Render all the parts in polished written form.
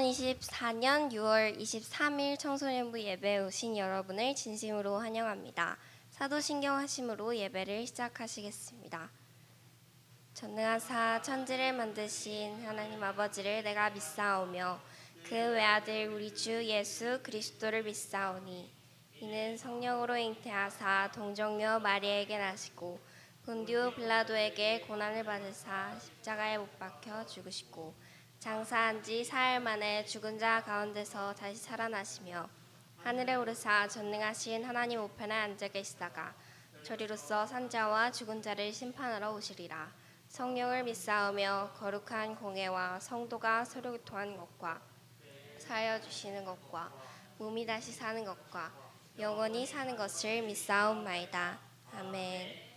2024년 6월 23일 청소년부 예배에 오신 여러분을 진심으로 환영합니다. 사도신경 하심으로 예배를 시작하시겠습니다. 전능하사 천지를 만드신 하나님 아버지를 내가 믿사오며 그 외아들 우리 주 예수 그리스도를 믿사오니 이는 성령으로 잉태하사 동정녀 마리아에게 나시고 본디오 빌라도에게 고난을 받으사 십자가에 못 박혀 죽으시고 장사한 지 사흘 만에 죽은 자 가운데서 다시 살아나시며 하늘에 오르사 전능하신 하나님 우편에 앉아 계시다가 저리로서 산자와 죽은 자를 심판하러 오시리라. 성령을 믿사오며 거룩한 공회와 성도가 서로 교통하는 것과 사하여 주시는 것과 몸이 다시 사는 것과 영원히 사는 것을 믿사옵나이다. 아멘.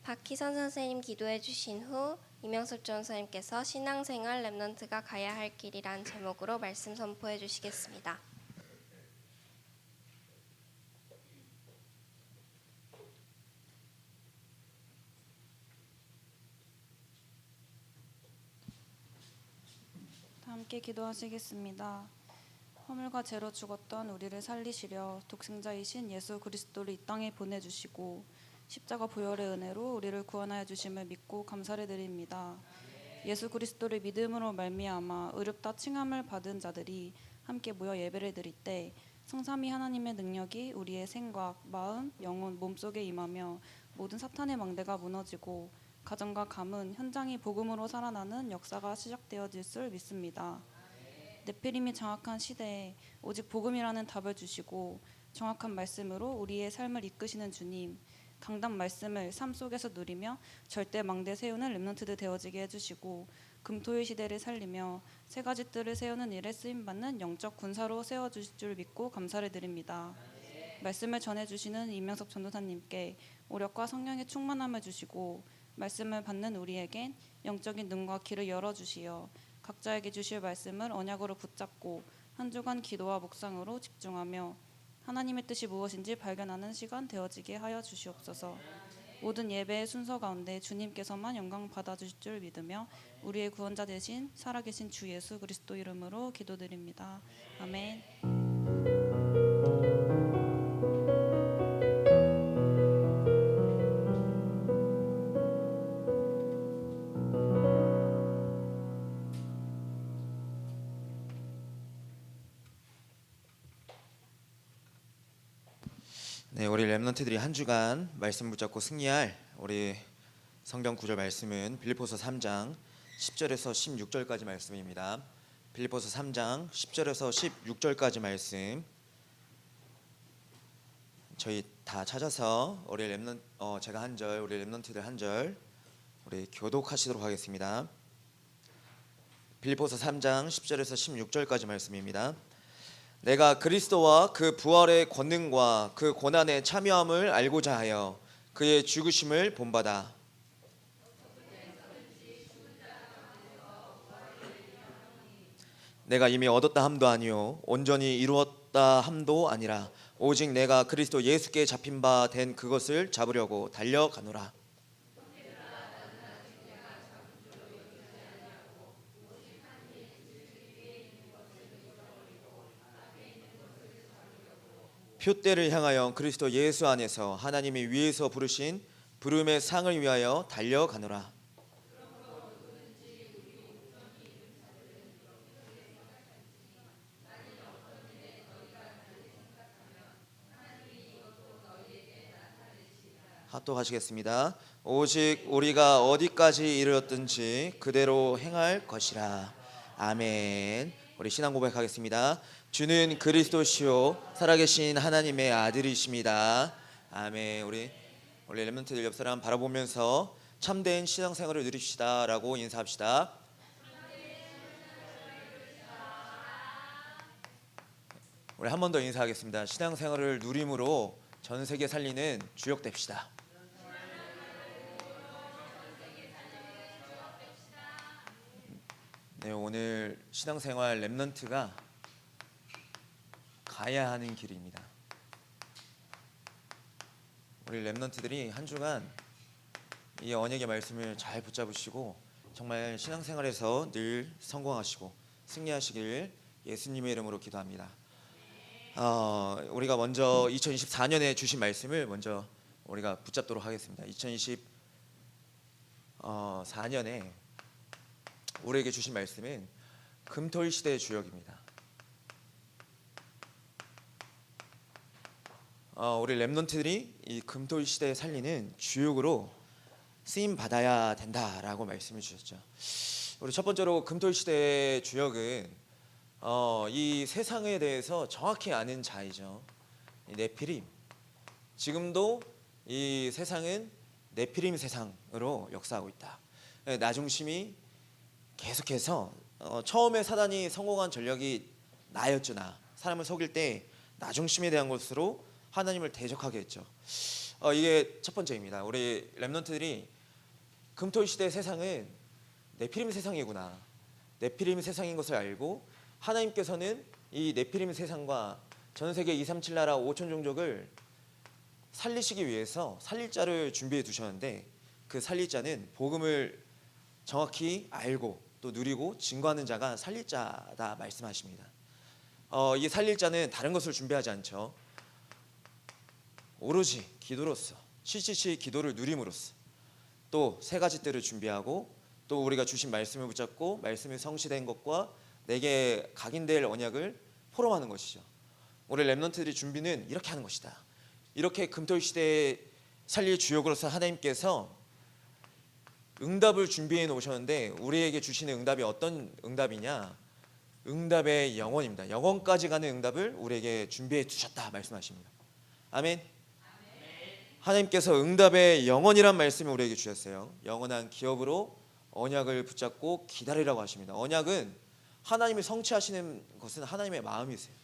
박희선 선생님 기도해 주신 후 이명섭 전사님께서 신앙생활 랩넌트가 가야 할 길이란 제목으로 말씀 선포해 주시겠습니다. 함께 기도하시겠습니다. 허물과 죄로 죽었던 우리를 살리시려 독생자이신 예수 그리스도를 이 땅에 보내주시고 십자가 보혈의 은혜로 우리를 구원하여 주심을 믿고 감사를 드립니다. 예수 그리스도를 믿음으로 말미암아 의롭다 칭함을 받은 자들이 함께 모여 예배를 드릴 때 성삼위 하나님의 능력이 우리의 생각, 마음, 영혼, 몸속에 임하며 모든 사탄의 망대가 무너지고 가정과 가문, 현장이 복음으로 살아나는 역사가 시작되어질 줄 믿습니다. 네피림이 장악한 시대에 오직 복음이라는 답을 주시고 정확한 말씀으로 우리의 삶을 이끄시는 주님, 강단 말씀을 삶 속에서 누리며 절대 망대 세우는 렘넌트들 되어지게 해주시고 금토일 시대를 살리며 세 가지 뜰을 세우는 일에 쓰임받는 영적 군사로 세워주실 줄 믿고 감사를 드립니다. 말씀을 전해주시는 이명섭 전도사님께 오력과 성령의 충만함을 주시고 말씀을 받는 우리에겐 영적인 눈과 귀를 열어주시어 각자에게 주실 말씀을 언약으로 붙잡고 한 주간 기도와 묵상으로 집중하며 하나님의 뜻이 무엇인지 발견하는 시간 되어지게 하여 주시옵소서. 모든 예배의 순서 가운데 주님께서만 영광 받아주실 줄 믿으며 우리의 구원자 되신 살아계신 주 예수 그리스도 이름으로 기도드립니다. 아멘. 네, 우리 렘넌트들이 한 주간 말씀 붙잡고 승리할 우리 성경 구절 말씀은 빌립보서 3장 10절에서 16절까지 말씀입니다. 빌립보서 3장 10절에서 16절까지 말씀 저희 다 찾아서 우리 제가 한 절, 우리 렘넌트들 한 절 우리 교독하시도록 하겠습니다. 빌립보서 3장 10절에서 16절까지 말씀입니다. 내가 그리스도와 그 부활의 권능과 그 고난의 참여함을 알고자 하여 그의 죽으심을 본받아 내가 이미 얻었다 함도 아니요 온전히 이루었다 함도 아니라 오직 내가 그리스도 예수께 잡힌 바 된 그것을 잡으려고 달려가노라. 표대를 향하여 그리스도 예수 안에서 하나님이 위에서 부르신 부름의 상을 위하여 달려가노라. 합독하시겠습니다. 오직 우리가 어디까지 이르렀든지 그대로 행할 것이라. 아멘. 우리 신앙 고백하겠습니다. 주는 그리스도시요 살아계신 하나님의 아들이십니다. 아멘. 우리 렘넌트들 옆 사람 바라보면서 참된 신앙생활을 누립시다라고 인사합시다. 우리 한 번 더 인사하겠습니다. 신앙생활을 누림으로 전 세계 살리는 주역 됩시다. 네, 오늘 신앙생활 렘넌트가 가야 하는 길입니다. 우리 렘넌트들이 한 주간 이 언약의 말씀을 잘 붙잡으시고 정말 신앙생활에서 늘 성공하시고 승리하시길 예수님의 이름으로 기도합니다. 우리가 먼저 2024년에 주신 말씀을 먼저 우리가 붙잡도록 하겠습니다. 2024년에 우리에게 주신 말씀은 금토일 시대의 주역입니다. 우리 렘넌트들이 이 금토일 시대에 살리는 주역으로 쓰임 받아야 된다라고 말씀해 주셨죠. 우리 첫 번째로 금토일 시대의 주역은 이 세상에 대해서 정확히 아는 자이죠. 이 네피림. 지금도 이 세상은 네피림 세상으로 역사하고 있다. 나 중심이 계속해서 처음에 사단이 성공한 전략이 나였죠. 사람을 속일 때 나 중심에 대한 것으로 하나님을 대적하게 했죠. 이게 첫 번째입니다. 우리 렘넌트들이 금토일 시대의 세상은 네피림 세상이구나, 네피림 세상인 것을 알고 하나님께서는 이 네피림 세상과 전 세계 237 나라 5천 종족을 살리시기 위해서 살릴 자를 준비해 두셨는데, 그 살릴 자는 복음을 정확히 알고 또 누리고 증거하는 자가 살릴 자다 말씀하십니다. 이 살릴 자는 다른 것을 준비하지 않죠. 오로지 기도로서, 실질시 기도를 누림으로써 또 세 가지 뜰을 준비하고 또 우리가 주신 말씀을 붙잡고 말씀이 성취된 것과 내게 각인될 언약을 포럼하는 것이죠. 우리 렘넌트들이 준비는 이렇게 하는 것이다. 이렇게 금토일 시대에 살릴 주역으로서 하나님께서 응답을 준비해 놓으셨는데, 우리에게 주시는 응답이 어떤 응답이냐? 응답의 영원입니다. 영원까지 가는 응답을 우리에게 준비해 두셨다 말씀하십니다. 아멘. 하나님께서 응답의 영원이란 말씀을 우리에게 주셨어요. 영원한 기업으로 언약을 붙잡고 기다리라고 하십니다. 언약은 하나님이 성취하시는 것은 하나님의 마음이세요.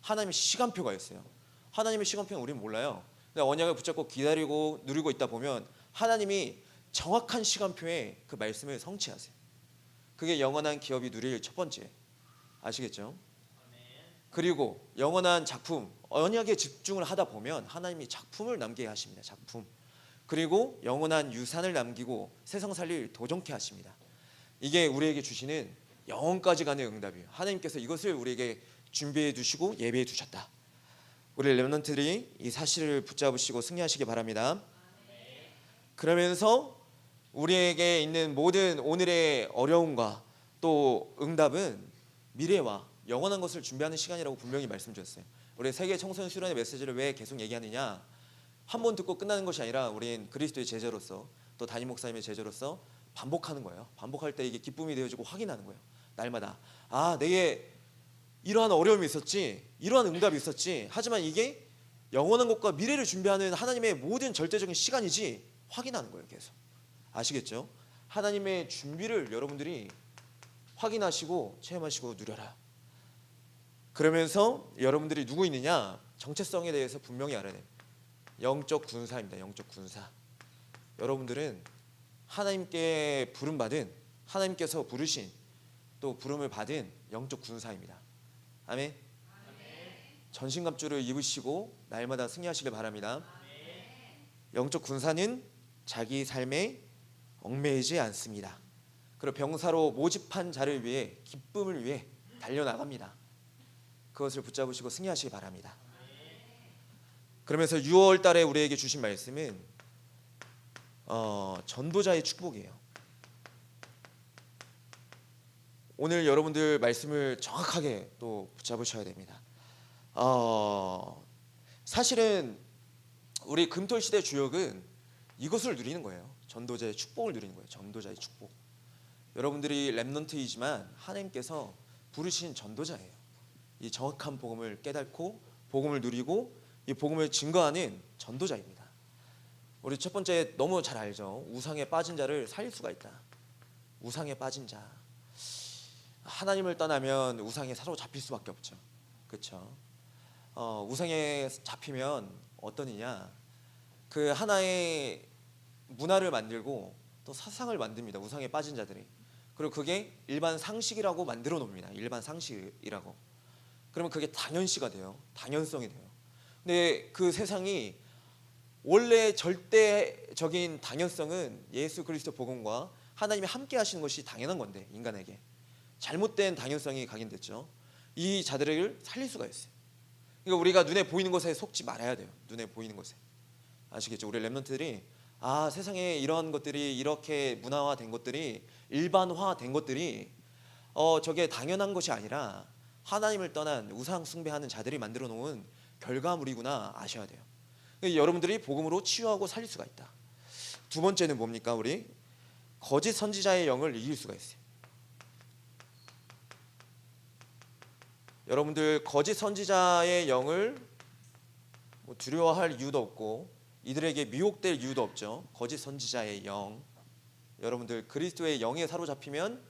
하나님의 시간표가 있어요. 하나님의 시간표는 우리는 몰라요. 근데 언약을 붙잡고 기다리고 누리고 있다 보면 하나님이 정확한 시간표에 그 말씀을 성취하세요. 그게 영원한 기업이 누릴 첫 번째. 아시겠죠? 그리고 영원한 작품, 언약에 집중을 하다 보면 하나님이 작품을 남게 하십니다. 작품. 그리고 영원한 유산을 남기고 세상 살릴 도전케 하십니다. 이게 우리에게 주시는 영원까지 가는 응답이에요. 하나님께서 이것을 우리에게 준비해 두시고 예배해 두셨다. 우리 렘넌트들이 이 사실을 붙잡으시고 승리하시기 바랍니다. 그러면서 우리에게 있는 모든 오늘의 어려움과 또 응답은 미래와 영원한 것을 준비하는 시간이라고 분명히 말씀드렸어요. 우리 세계 청소년 수련의 메시지를 왜 계속 얘기하느냐? 한 번 듣고 끝나는 것이 아니라 우린 그리스도의 제자로서 또 담임 목사님의 제자로서 반복하는 거예요. 반복할 때 이게 기쁨이 되어지고 확인하는 거예요. 날마다 내게 이러한 어려움이 있었지, 이러한 응답이 있었지, 하지만 이게 영원한 것과 미래를 준비하는 하나님의 모든 절대적인 시간이지 확인하는 거예요. 계속. 아시겠죠? 하나님의 준비를 여러분들이 확인하시고 체험하시고 누려라. 그러면서 여러분들이 누구 있느냐? 정체성에 대해서 분명히 알아야 돼요. 영적 군사입니다. 영적 군사. 여러분들은 하나님께 부름받은, 하나님께서 부르신 또 부름을 받은 영적 군사입니다. 아멘. 전신갑주를 입으시고 날마다 승리하시길 바랍니다. 영적 군사는 자기 삶에 얽매이지 않습니다. 그리고 병사로 모집한 자를 위해, 기쁨을 위해 달려나갑니다. 그것을 붙잡으시고 승리하시기 바랍니다. 그러면서 6월 달에 우리에게 주신 말씀은 전도자의 축복이에요. 오늘 여러분들 말씀을 정확하게 또 붙잡으셔야 됩니다. 사실은 우리 금토일 시대 주역은 이것을 누리는 거예요. 전도자의 축복을 누리는 거예요. 전도자의 축복. 여러분들이 렘넌트이지만 하나님께서 부르신 전도자예요. 이 정확한 복음을 깨닫고 복음을 누리고 이 복음을 증거하는 전도자입니다. 우리 첫 번째 너무 잘 알죠. 우상에 빠진 자를 살릴 수가 있다. 우상에 빠진 자. 하나님을 떠나면 우상에 사로잡힐 수밖에 없죠. 그렇죠? 우상에 잡히면 어떠느냐? 그 하나의 문화를 만들고 또 사상을 만듭니다. 우상에 빠진 자들이. 그리고 그게 일반 상식이라고 만들어 놓습니다. 일반 상식이라고. 그러면 그게 당연시가 돼요. 당연성이 돼요. 근데 그 세상이 원래 절대적인 당연성은 예수 그리스도 복음과 하나님이 함께 하시는 것이 당연한 건데, 인간에게 잘못된 당연성이 각인됐죠. 이 자들을 살릴 수가 있어요. 그러니까 우리가 눈에 보이는 것에 속지 말아야 돼요. 눈에 보이는 것에. 아시겠죠? 우리 렘넌트들이 세상에 이런 것들이 이렇게 문화화된 것들이 일반화된 것들이 저게 당연한 것이 아니라 하나님을 떠난 우상 숭배하는 자들이 만들어 놓은 결과물이구나 아셔야 돼요. 그러니까 여러분들이 복음으로 치유하고 살릴 수가 있다. 두 번째는 뭡니까? 우리 거짓 선지자의 영을 이길 수가 있어요. 여러분들 거짓 선지자의 영을 두려워할 이유도 없고 이들에게 미혹될 이유도 없죠. 거짓 선지자의 영. 여러분들 그리스도의 영에 사로잡히면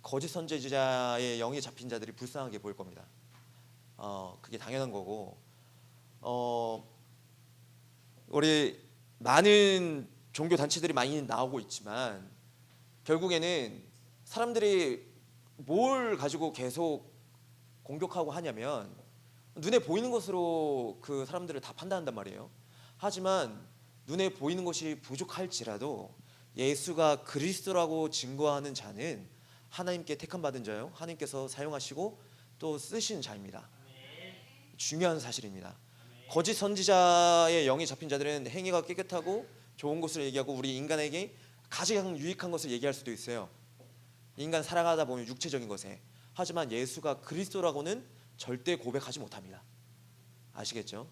거짓 선지자의 영에 잡힌 자들이 불쌍하게 보일 겁니다. 그게 당연한 거고 우리 많은 종교 단체들이 많이 나오고 있지만 결국에는 사람들이 뭘 가지고 계속 공격하고 하냐면 눈에 보이는 것으로 그 사람들을 다 판단한단 말이에요. 하지만 눈에 보이는 것이 부족할지라도 예수가 그리스도라고 증거하는 자는 하나님께 택함 받은 자요, 하나님께서 사용하시고 또 쓰신 자입니다. 중요한 사실입니다. 거짓 선지자의 영이 잡힌 자들은 행위가 깨끗하고 좋은 것을 얘기하고 우리 인간에게 가장 유익한 것을 얘기할 수도 있어요. 인간 살아가다 보면 육체적인 것에. 하지만 예수가 그리스도라고는 절대 고백하지 못합니다. 아시겠죠?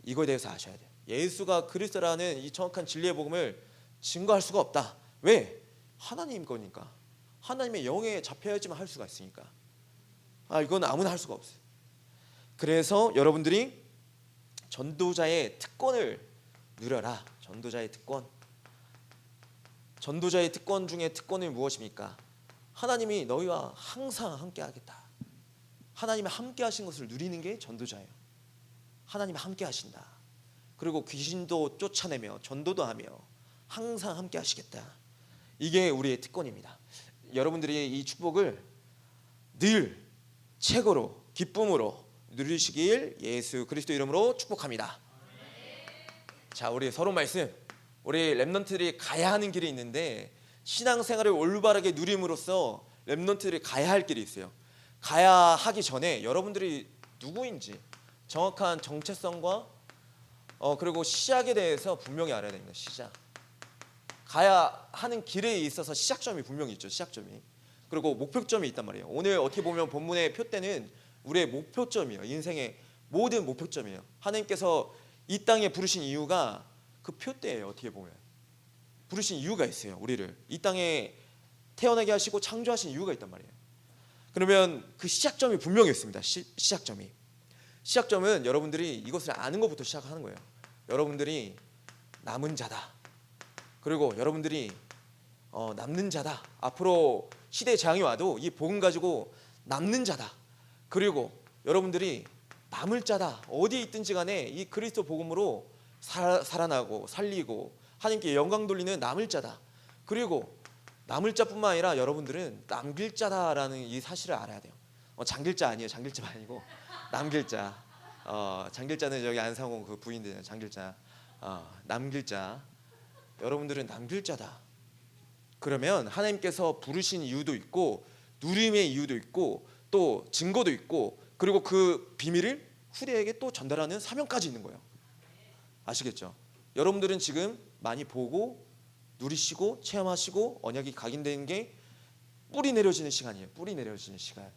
이거에 대해서 아셔야 돼요. 예수가 그리스도라는 이 정확한 진리의 복음을 증거할 수가 없다. 왜? 하나님 거니까. 하나님의 영에 잡혀야지만 할 수가 있으니까. 이건 아무나 할 수가 없어요. 그래서 여러분들이 전도자의 특권을 누려라. 전도자의 특권. 전도자의 특권 중에 특권은 무엇입니까? 하나님이 너희와 항상 함께 하겠다. 하나님이 함께 하신 것을 누리는 게 전도자예요. 하나님이 함께 하신다. 그리고 귀신도 쫓아내며 전도도 하며 항상 함께 하시겠다. 이게 우리의 특권입니다. 여러분들이 이 축복을 늘 최고로 기쁨으로 누리시길 예수 그리스도 이름으로 축복합니다. 자, 우리 서론 말씀. 우리 렘넌트들이 가야 하는 길이 있는데 신앙생활을 올바르게 누림으로써 렘넌트들이 가야 할 길이 있어요. 가야 하기 전에 여러분들이 누구인지 정확한 정체성과 그리고 시작에 대해서 분명히 알아야 됩니다. 시작. 가야 하는 길에 있어서 시작점이 분명히 있죠. 시작점이. 그리고 목표점이 있단 말이에요. 오늘 어떻게 보면 본문의 표대는 우리의 목표점이에요. 인생의 모든 목표점이에요. 하나님께서 이 땅에 부르신 이유가 그 표대예요. 어떻게 보면 부르신 이유가 있어요. 우리를 이 땅에 태어나게 하시고 창조하신 이유가 있단 말이에요. 그러면 그 시작점이 분명히 있습니다. 시작점은 여러분들이 이것을 아는 것부터 시작하는 거예요. 여러분들이 남은 자다. 그리고 여러분들이 남는 자다. 앞으로 시대의 재앙이 와도 이 복음 가지고 남는 자다. 그리고 여러분들이 남을 자다. 어디에 있든지 간에 이 그리스도 복음으로 살아나고 살리고 하나님께 영광 돌리는 남을 자다. 그리고 남을 자뿐만 아니라 여러분들은 남길 자다라는 이 사실을 알아야 돼요. 잠길 자 아니에요. 잠길 자 아니고 남길 자. 잠길 자는 여기 안상홍 그 부인들 잠길 자. 남길 자. 여러분들은 남길 자다. 그러면 하나님께서 부르신 이유도 있고 누림의 이유도 있고 또 증거도 있고 그리고 그 비밀을 후대에게 또 전달하는 사명까지 있는 거예요. 아시겠죠? 여러분들은 지금 많이 보고 누리시고 체험하시고 언약이 각인되는 게 뿌리 내려지는 시간이에요. 뿌리 내려지는 시간.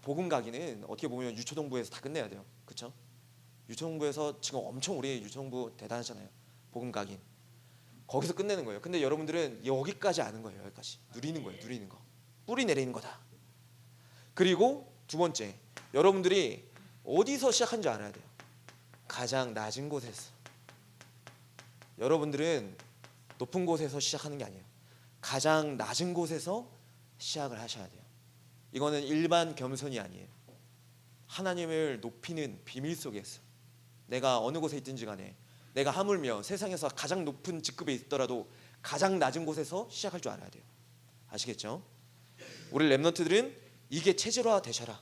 복음 각인은 어떻게 보면 유초동부에서 다 끝내야 돼요. 그렇죠? 유초동부에서 지금 엄청 우리 유초동부 대단하잖아요. 복음 각인. 거기서 끝내는 거예요. 근데 여러분들은 여기까지 아는 거예요. 여기까지. 누리는 거예요. 누리는 거. 뿌리 내리는 거다. 그리고 두 번째. 여러분들이 어디서 시작한 줄 알아야 돼요. 가장 낮은 곳에서. 여러분들은 높은 곳에서 시작하는 게 아니에요. 가장 낮은 곳에서 시작을 하셔야 돼요. 이거는 일반 겸손이 아니에요. 하나님을 높이는 비밀 속에서 내가 어느 곳에 있든지 간에 내가 하물며 세상에서 가장 높은 직급에 있더라도 가장 낮은 곳에서 시작할 줄 알아야 돼요. 아시겠죠? 우리 렘넌트들은 이게 체질화 되셔라.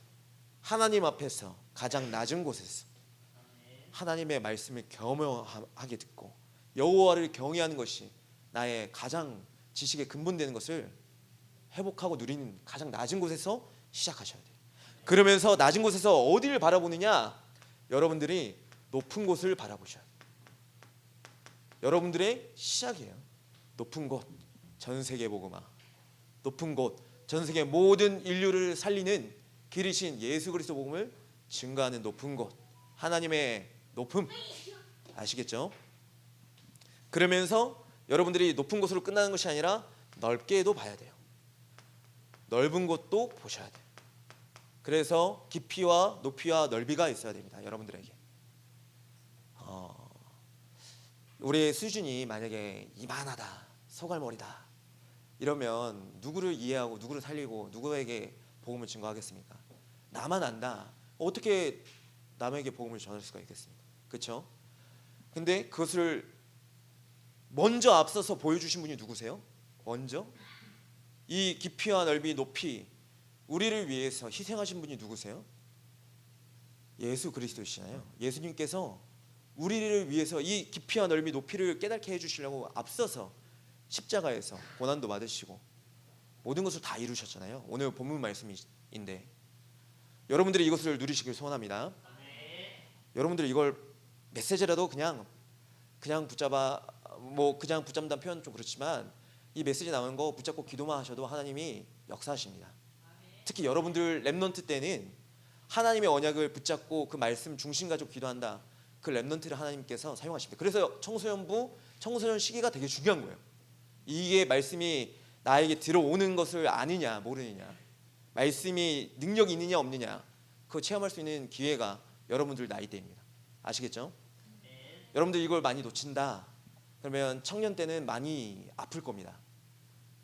하나님 앞에서 가장 낮은 곳에서 하나님의 말씀을 겸허하게 듣고 여호와를 경외하는 것이 나의 가장 지식의 근본되는 것을 회복하고 누리는 가장 낮은 곳에서 시작하셔야 돼요. 그러면서 낮은 곳에서 어디를 바라보느냐? 여러분들이 높은 곳을 바라보셔야 돼요. 여러분들의 시작이에요. 높은 곳, 전 세계 복음화. 높은 곳, 전 세계 모든 인류를 살리는 길이신 예수 그리스도 복음을 증거하는 높은 곳, 하나님의 높음. 아시겠죠? 그러면서 여러분들이 높은 곳으로 끝나는 것이 아니라 넓게도 봐야 돼요. 넓은 곳도 보셔야 돼요. 그래서 깊이와 높이와 넓이가 있어야 됩니다. 여러분들에게. 우리의 수준이 만약에 이만하다, 소갈머리다 이러면 누구를 이해하고 누구를 살리고 누구에게 복음을 증거하겠습니까? 나만 안다. 어떻게 남에게 복음을 전할 수가 있겠습니까? 그렇죠? 근데 그것을 먼저 앞서서 보여주신 분이 누구세요? 먼저 이 깊이와 넓이, 높이 우리를 위해서 희생하신 분이 누구세요? 예수 그리스도시잖아요. 예수님께서 우리를 위해서 이 깊이와 넓이, 높이를 깨닫게 해주시려고 앞서서 십자가에서 고난도 받으시고 모든 것을 다 이루셨잖아요. 오늘 본문 말씀인데 여러분들이 이것을 누리시길 소원합니다. 여러분들이 이걸 메시지라도 그냥 붙잡아 그냥 붙잡는다는 표현 좀 그렇지만 이 메시지 나오는 거 붙잡고 기도만 하셔도 하나님이 역사하십니다. 특히 여러분들 렘넌트 때는 하나님의 언약을 붙잡고 그 말씀 중심 가지고 기도한다. 그 렘넌트를 하나님께서 사용하십니다. 그래서 청소년 시기가 되게 중요한 거예요. 이게 말씀이 나에게 들어오는 것을 아느냐 모르느냐, 말씀이 능력이 있느냐 없느냐, 그거 체험할 수 있는 기회가 여러분들 나이 때입니다. 아시겠죠? 여러분들 이걸 많이 놓친다 그러면 청년 때는 많이 아플 겁니다.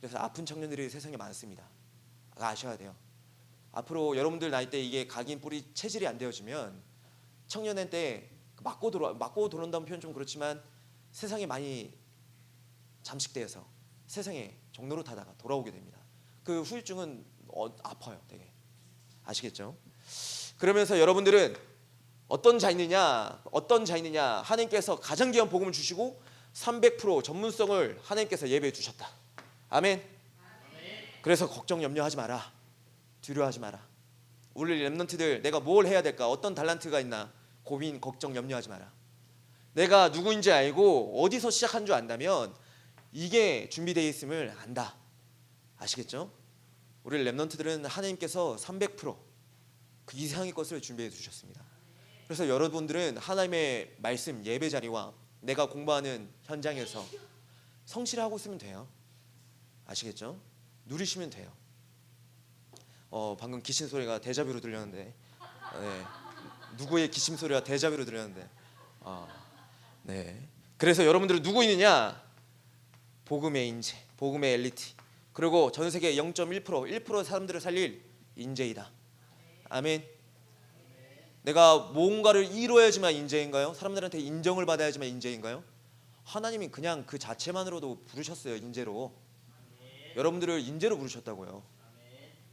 그래서 아픈 청년들이 세상에 많습니다. 아셔야 돼요. 앞으로 여러분들 나이 때 이게 각인 뿌리 체질이 안 되어지면 청년의 때 맞고 들어온다는 표현 좀 그렇지만 세상에 많이 잠식되어서 세상에 종로로 타다가 돌아오게 됩니다. 그 후유증은 아파요 되게. 아시겠죠? 그러면서 여러분들은 어떤 자이느냐 하나님께서 가장 귀한 복음을 주시고 300% 전문성을 하나님께서 예배해 주셨다. 아멘. 그래서 걱정 염려하지 마라. 두려워하지 마라. 우리 렘넌트들 내가 뭘 해야 될까? 어떤 달란트가 있나? 고민, 걱정, 염려하지 마라. 내가 누구인지 알고 어디서 시작한 줄 안다면 이게 준비되어 있음을 안다. 아시겠죠? 우리 렘넌트들은 하나님께서 300%그 이상의 것을 준비해 주셨습니다. 그래서 여러분들은 하나님의 말씀 예배 자리와 내가 공부하는 현장에서 성실하고 있으면 돼요. 아시겠죠? 누리시면 돼요. 방금 기침 소리가 데자뷰로 들렸는데, 네. 누구의 기침 소리가 데자뷰로 들렸는데, 네. 그래서 여러분들은 누구 있느냐? 복음의 인재, 복음의 엘리트, 그리고 전 세계 0.1% 사람들을 살릴 인재이다. 아멘. 내가 뭔가를 이루어야지만 인재인가요? 사람들한테 인정을 받아야지만 인재인가요? 하나님이 그냥 그 자체만으로도 부르셨어요. 인재로. 여러분들을 인재로 부르셨다고요.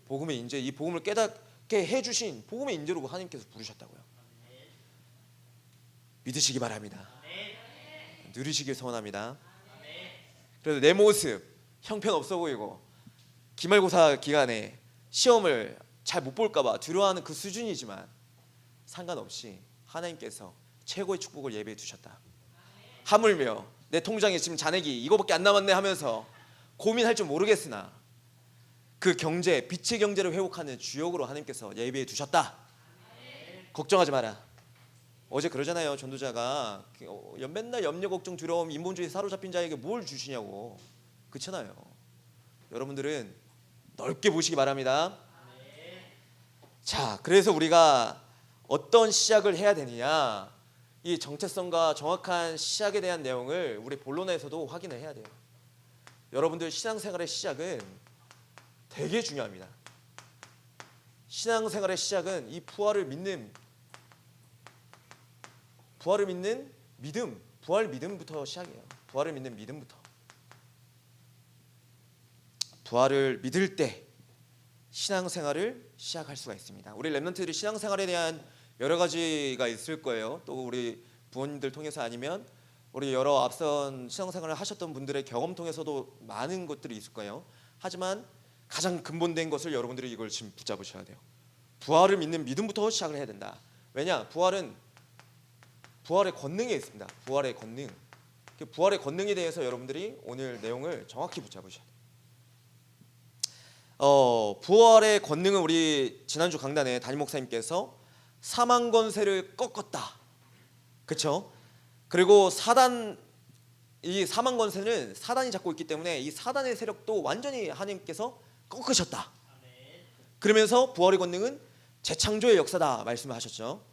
복음의 인재, 이 복음을 깨닫게 해주신 복음의 인재로 하나님께서 부르셨다고요. 믿으시기 바랍니다. 누리시길 소원합니다. 그래서 내 모습 형편없어 보이고 기말고사 기간에 시험을 잘 못 볼까 봐 두려워하는 그 수준이지만 상관없이 하나님께서 최고의 축복을 예배해 주셨다. 하물며 내 통장에 지금 잔액이 이거밖에 안 남았네 하면서 고민할 줄 모르겠으나 그 경제, 빛의 경제를 회복하는 주역으로 하나님께서 예배해 두셨다. 걱정하지 마라. 어제 그러잖아요. 전도자가 맨날 염려, 걱정, 두려움, 인본주의 사로잡힌 자에게 뭘 주시냐고. 그렇잖아요. 여러분들은 넓게 보시기 바랍니다. 자, 그래서 우리가 어떤 시작을 해야 되느냐, 이 정체성과 정확한 시작에 대한 내용을 우리 본론에서도 확인을 해야 돼요. 여러분들 신앙생활의 시작은 되게 중요합니다. 신앙생활의 시작은 이 부활을 믿는 믿음, 부활 믿음부터 시작이에요. 부활을 믿는 믿음부터. 부활을 믿을 때 신앙생활을 시작할 수가 있습니다. 우리 렘넌트들이 신앙생활에 대한 여러 가지가 있을 거예요. 또 우리 부모님들 통해서 아니면 우리 여러 앞선 신앙생활을 하셨던 분들의 경험 통해서도 많은 것들이 있을 거예요. 하지만 가장 근본된 것을 여러분들이 이걸 지금 붙잡으셔야 돼요. 부활을 믿는 믿음부터 시작을 해야 된다. 왜냐? 부활의 권능이 있습니다. 부활의 권능. 그 부활의 권능에 대해서 여러분들이 오늘 내용을 정확히 붙잡으셔야 돼요. 부활의 권능은 우리 지난주 강단에 담임 목사님께서 사망 권세를 꺾었다. 그렇죠? 그리고 이 사망 권세는 사단이 잡고 있기 때문에 이 사단의 세력도 완전히 하나님께서 꺾으셨다. 그러면서 부활의 권능은 재창조의 역사다 말씀을 하셨죠.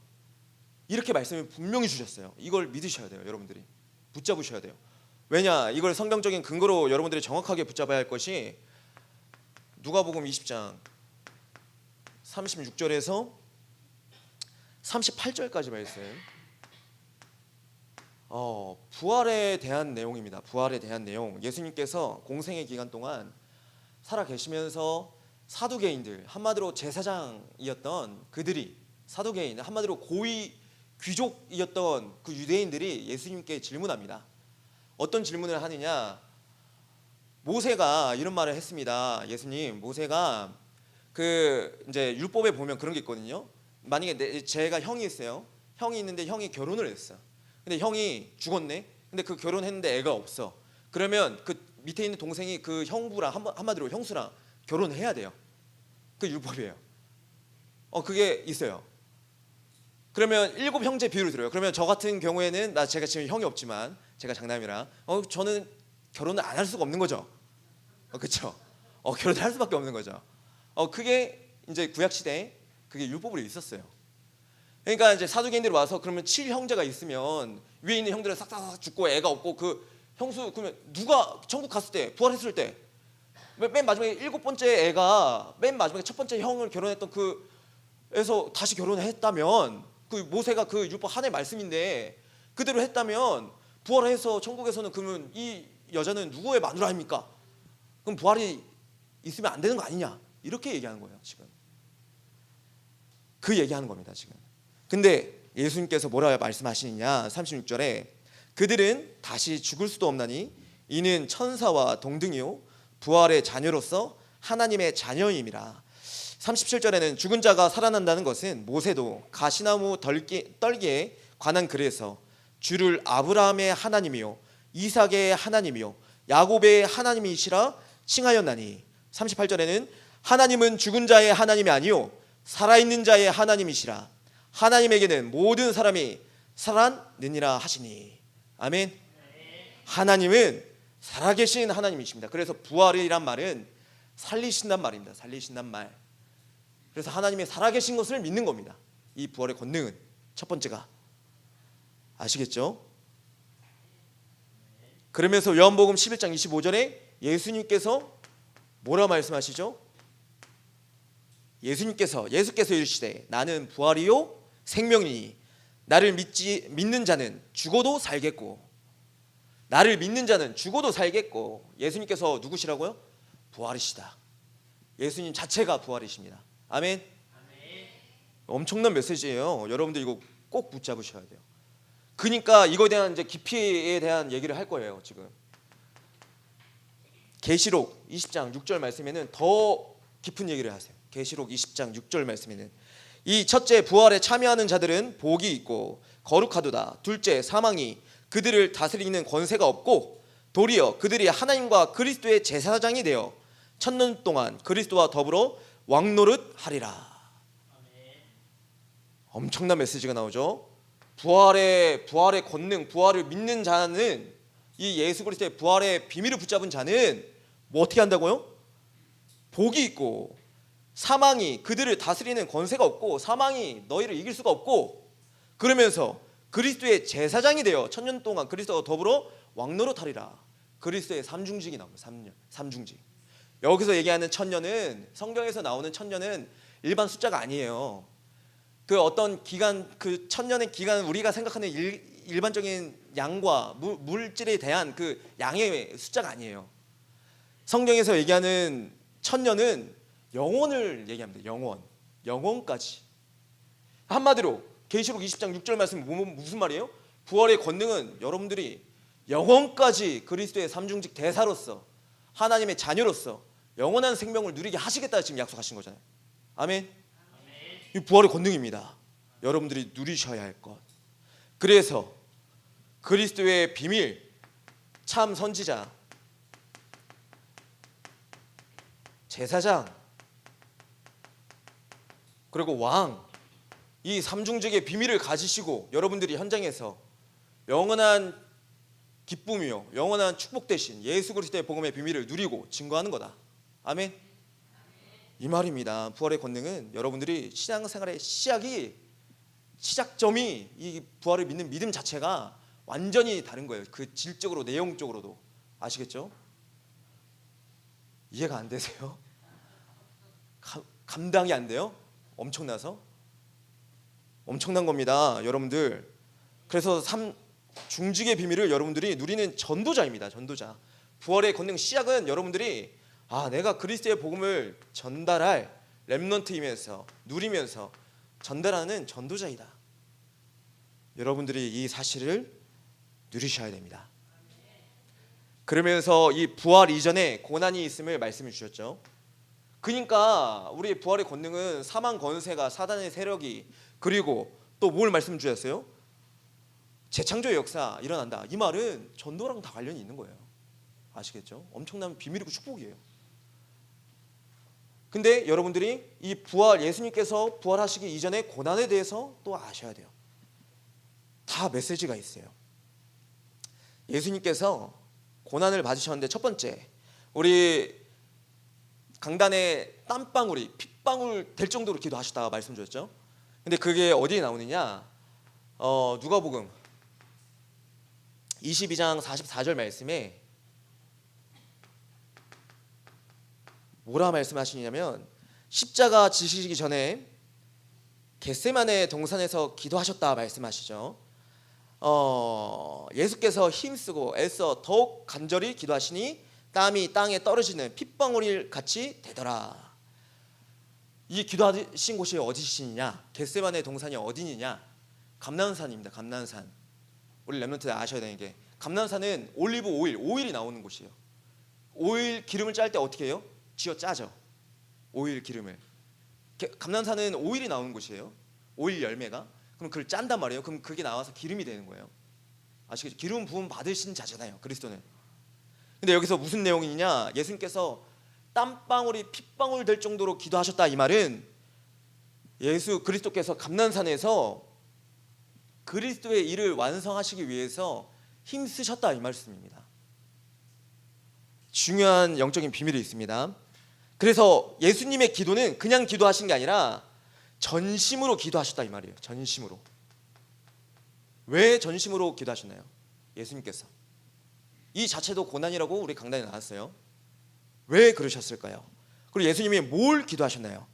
이렇게 말씀을 분명히 주셨어요. 이걸 믿으셔야 돼요. 여러분들이 붙잡으셔야 돼요. 왜냐? 이걸 성경적인 근거로 여러분들이 정확하게 붙잡아야 할 것이 누가복음 20장 36절에서 38절까지 말씀. 부활에 대한 내용입니다. 부활에 대한 내용. 예수님께서 공생의 기간 동안 살아 계시면서 사두개인들, 한마디로 제사장이었던 그들이, 사두개인, 한마디로 고위 귀족이었던 그 유대인들이 예수님께 질문합니다. 어떤 질문을 하느냐? 모세가 이런 말을 했습니다. 예수님, 모세가 그 이제 율법에 보면 그런 게 있거든요. 만약에 제가 형이 있어요. 형이 있는데 형이 결혼을 했어. 근데 형이 죽었네. 근데 그 결혼했는데 애가 없어. 그러면 그 밑에 있는 동생이 그 형부랑 한마디로 형수랑 결혼해야 돼요. 그 율법이에요. 그게 있어요. 그러면 7 형제 비율을 들어요. 그러면 저 같은 경우에는 제가 지금 형이 없지만 제가 장남이라 저는 결혼을 안 할 수가 없는 거죠. 그렇죠? 결혼을 할 수밖에 없는 거죠. 그게 이제 구약 시대에 그게 율법으로 있었어요. 그러니까 이제 사두개인들이 와서 그러면 7형제가 있으면 위에 있는 형들은 싹싹 죽고 애가 없고 그 형수 그러면 누가 천국 갔을 때 부활했을 때 맨 마지막에 7번째 애가 맨 마지막에 첫 번째 형을 결혼했던 그에서 다시 결혼을 했다면 그 모세가 그 율법 하나의 말씀인데 그대로 했다면 부활해서 천국에서는 그러면 이 여자는 누구의 마누라 아닙니까? 그럼 부활이 있으면 안 되는 거 아니냐? 이렇게 얘기하는 거예요. 지금 그 얘기하는 겁니다. 지금. 근데 예수님께서 뭐라 말씀하시느냐? 36절에 그들은 다시 죽을 수도 없나니 이는 천사와 동등이요 부활의 자녀로서 하나님의 자녀임이라. 37절에는 죽은 자가 살아난다는 것은 모세도 가시나무 떨기에 관한 글에서 주를 아브라함의 하나님이요 이삭의 하나님이요 야곱의 하나님이시라 칭하였나니. 38절에는 하나님은 죽은 자의 하나님이 아니요 살아있는 자의 하나님이시라. 하나님에게는 모든 사람이 살아느니라 하시니. 아멘. 하나님은 살아계신 하나님이십니다. 그래서 부활이란 말은 살리신단 말입니다. 살리신단 말. 그래서 하나님의 살아계신 것을 믿는 겁니다. 이 부활의 권능은 첫 번째가. 아시겠죠? 그러면서 요한복음 11장 25절에 예수님께서 뭐라 말씀하시죠? 예수께서 이르시되 나는 부활이요 생명이니 나를 믿는 자는 죽어도 살겠고 나를 믿는 자는 죽어도 살겠고. 예수님께서 누구시라고요? 부활이시다. 예수님 자체가 부활이십니다. 아멘. 엄청난 메시지예요. 여러분들 이거 꼭 붙잡으셔야 돼요. 그러니까 이거에 대한 이제 깊이에 대한 얘기를 할 거예요. 지금 계시록 20장 6절 말씀에는 더 깊은 얘기를 하세요. 계시록 20장 6절 말씀에는 이 첫째 부활에 참여하는 자들은 복이 있고 거룩하도다. 둘째 사망이 그들을 다스리는 권세가 없고 도리어 그들이 하나님과 그리스도의 제사장이 되어 1000년 동안 그리스도와 더불어 왕노릇 하리라. 엄청난 메시지가 나오죠. 부활의 권능, 부활을 믿는 자는 이 예수 그리스도의 부활의 비밀을 붙잡은 자는 뭐 어떻게 한다고요? 복이 있고 사망이 그들을 다스리는 권세가 없고 사망이 너희를 이길 수가 없고 그러면서 그리스도의 제사장이 되어 1000년 동안 그리스도와 더불어 왕노릇하리라. 그리스도의 삼중직이 나옵니다. 삼중직. 여기서 얘기하는 1000년은 성경에서 나오는 1000년은 일반 숫자가 아니에요. 그 어떤 기간, 그 1000년의 기간은 우리가 생각하는 일반적인 양과 물질에 대한 그 양의 숫자가 아니에요. 성경에서 얘기하는 1000년은 영원을 얘기합니다. 영원까지. 한마디로 계시록 20장 6절 말씀 무슨 말이에요? 부활의 권능은 여러분들이 영원까지 그리스도의 삼중직 대사로서 하나님의 자녀로서 영원한 생명을 누리게 하시겠다 지금 약속하신 거잖아요. 아멘. 이 부활의 권능입니다. 여러분들이 누리셔야 할 것. 그래서 그리스도의 비밀, 참 선지자, 제사장, 그리고 왕, 이 삼중직의 비밀을 가지시고 여러분들이 현장에서 영원한 기쁨이요 영원한 축복 대신 예수 그리스도의 복음의 비밀을 누리고 증거하는 거다. 아멘. 이 말입니다. 부활의 권능은 여러분들이 신앙생활의 시작점이 이 부활을 믿는 믿음 자체가 완전히 다른 거예요. 그 질적으로 내용적으로도. 아시겠죠? 이해가 안 되세요? 감당이 안 돼요? 엄청난 겁니다, 여러분들. 그래서 중직의 비밀을 여러분들이 누리는 전도자입니다. 전도자. 부활의 권능 시작은 여러분들이 내가 그리스도의 복음을 전달할 렘넌트이면서 누리면서 전달하는 전도자이다. 여러분들이 이 사실을 누리셔야 됩니다. 그러면서 이 부활 이전에 고난이 있음을 말씀해 주셨죠. 그러니까 우리 부활의 권능은 사망 권세가 사단의 세력이 그리고 또 뭘 말씀 주셨어요? 재창조의 역사 일어난다. 이 말은 전도랑 다 관련이 있는 거예요. 아시겠죠? 엄청난 비밀이고 축복이에요. 근데 여러분들이 이 부활, 예수님께서 부활하시기 이전에 고난에 대해서 또 아셔야 돼요. 다 메시지가 있어요. 예수님께서 고난을 받으셨는데 첫 번째, 우리 강단에 땀방울이 핏방울 될 정도로 기도하셨다가 말씀 주셨죠. 근데 그게 어디에 나오느냐? 누가복음 22장 44절 말씀에 뭐라 말씀하시냐면 십자가 지시기 전에 겟세마네 동산에서 기도하셨다 말씀하시죠. 예수께서 힘쓰고 애써 더욱 간절히 기도하시니 땀이 땅에 떨어지는 핏방울 같이 되더라. 이 기도하신 곳이 어디시냐? 겟세마네 동산이 어디냐? 감난산입니다. 감난산. 우리 렘넌트 아셔야 되는 게 감난산은 올리브 오일이 나오는 곳이에요. 오일 기름을 짤 때 어떻게 해요? 쥐어 짜죠. 오일 기름을. 감난산은 오일이 나오는 곳이에요. 오일 열매가. 그럼 그걸 짠단 말이에요. 그럼 그게 나와서 기름이 되는 거예요. 아시겠죠? 기름 부음 받으신 자잖아요, 그리스도는. 근데 여기서 무슨 내용이냐? 예수님께서 땀방울이 핏방울 될 정도로 기도하셨다. 이 말은 예수 그리스도께서 감난산에서 그리스도의 일을 완성하시기 위해서 힘쓰셨다 이 말씀입니다. 중요한 영적인 비밀이 있습니다. 그래서 예수님의 기도는 그냥 기도하신 게 아니라 전심으로 기도하셨다 이 말이에요. 전심으로. 왜 전심으로 기도하셨나요? 예수님께서. 이 자체도 고난이라고 우리 강단에 나왔어요. 왜 그러셨을까요? 그리고 예수님이 뭘 기도하셨나요?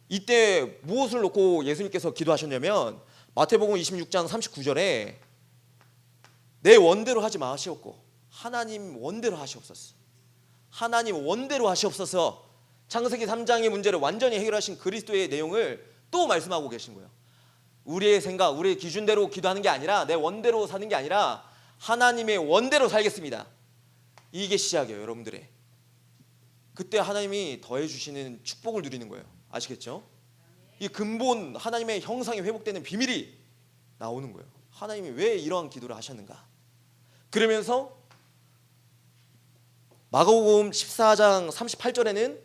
이때 무엇을 놓고 예수님께서 기도하셨냐면 마태복음 26장 39절에 내 원대로 하지 마시옵고 하나님 원대로 하시옵소서. 하나님 원대로 하시옵소서. 창세기 3장의 문제를 완전히 해결하신 그리스도의 내용을 또 말씀하고 계신 거예요. 우리의 생각, 우리의 기준대로 기도하는 게 아니라 내 원대로 사는 게 아니라 하나님의 원대로 살겠습니다. 이게 시작이에요, 여러분들의. 그때 하나님이 더해 주시는 축복을 누리는 거예요. 아시겠죠? 이 근본 하나님의 형상이 회복되는 비밀이 나오는 거예요. 하나님이 왜 이러한 기도를 하셨는가? 그러면서 마가복음 14장 38절에는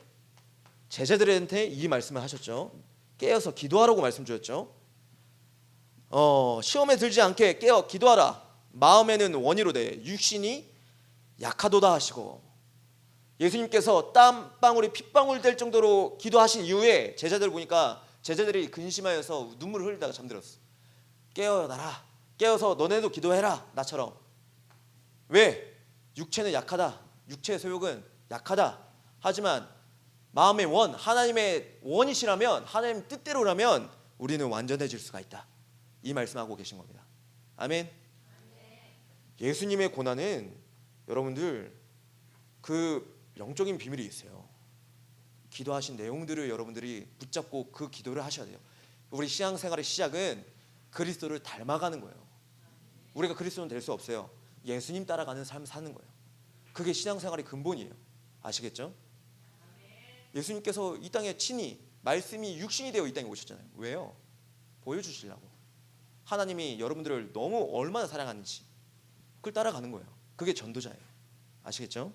제자들한테 이 말씀을 하셨죠. 깨어서 기도하라고 말씀 주셨죠. 시험에 들지 않게 깨어 기도하라. 마음에는 원이로되 육신이 약하도다 하시고, 예수님께서 땀방울이 핏방울 될 정도로 기도하신 이후에 제자들 보니까 제자들이 근심하여서 눈물을 흘리다가 잠들었어. 깨어나라. 깨어서 너네도 기도해라. 나처럼. 왜? 육체는 약하다. 육체의 소욕은 약하다. 하지만 마음의 원, 하나님의 원이시라면, 하나님 뜻대로라면 우리는 완전해질 수가 있다. 이 말씀하고 계신 겁니다. 아멘. 예수님의 고난은 여러분들 그 영적인 비밀이 있어요. 기도하신 내용들을 여러분들이 붙잡고 그 기도를 하셔야 돼요. 우리 신앙생활의 시작은 그리스도를 닮아가는 거예요. 우리가 그리스도는 될 수 없어요. 예수님 따라가는 삶 사는 거예요. 그게 신앙생활의 근본이에요. 아시겠죠? 예수님께서 이 땅에 친히 말씀이 육신이 되어 이 땅에 오셨잖아요. 왜요? 보여주시려고. 하나님이 여러분들을 너무 얼마나 사랑하는지 그걸 따라가는 거예요. 그게 전도자예요. 아시겠죠?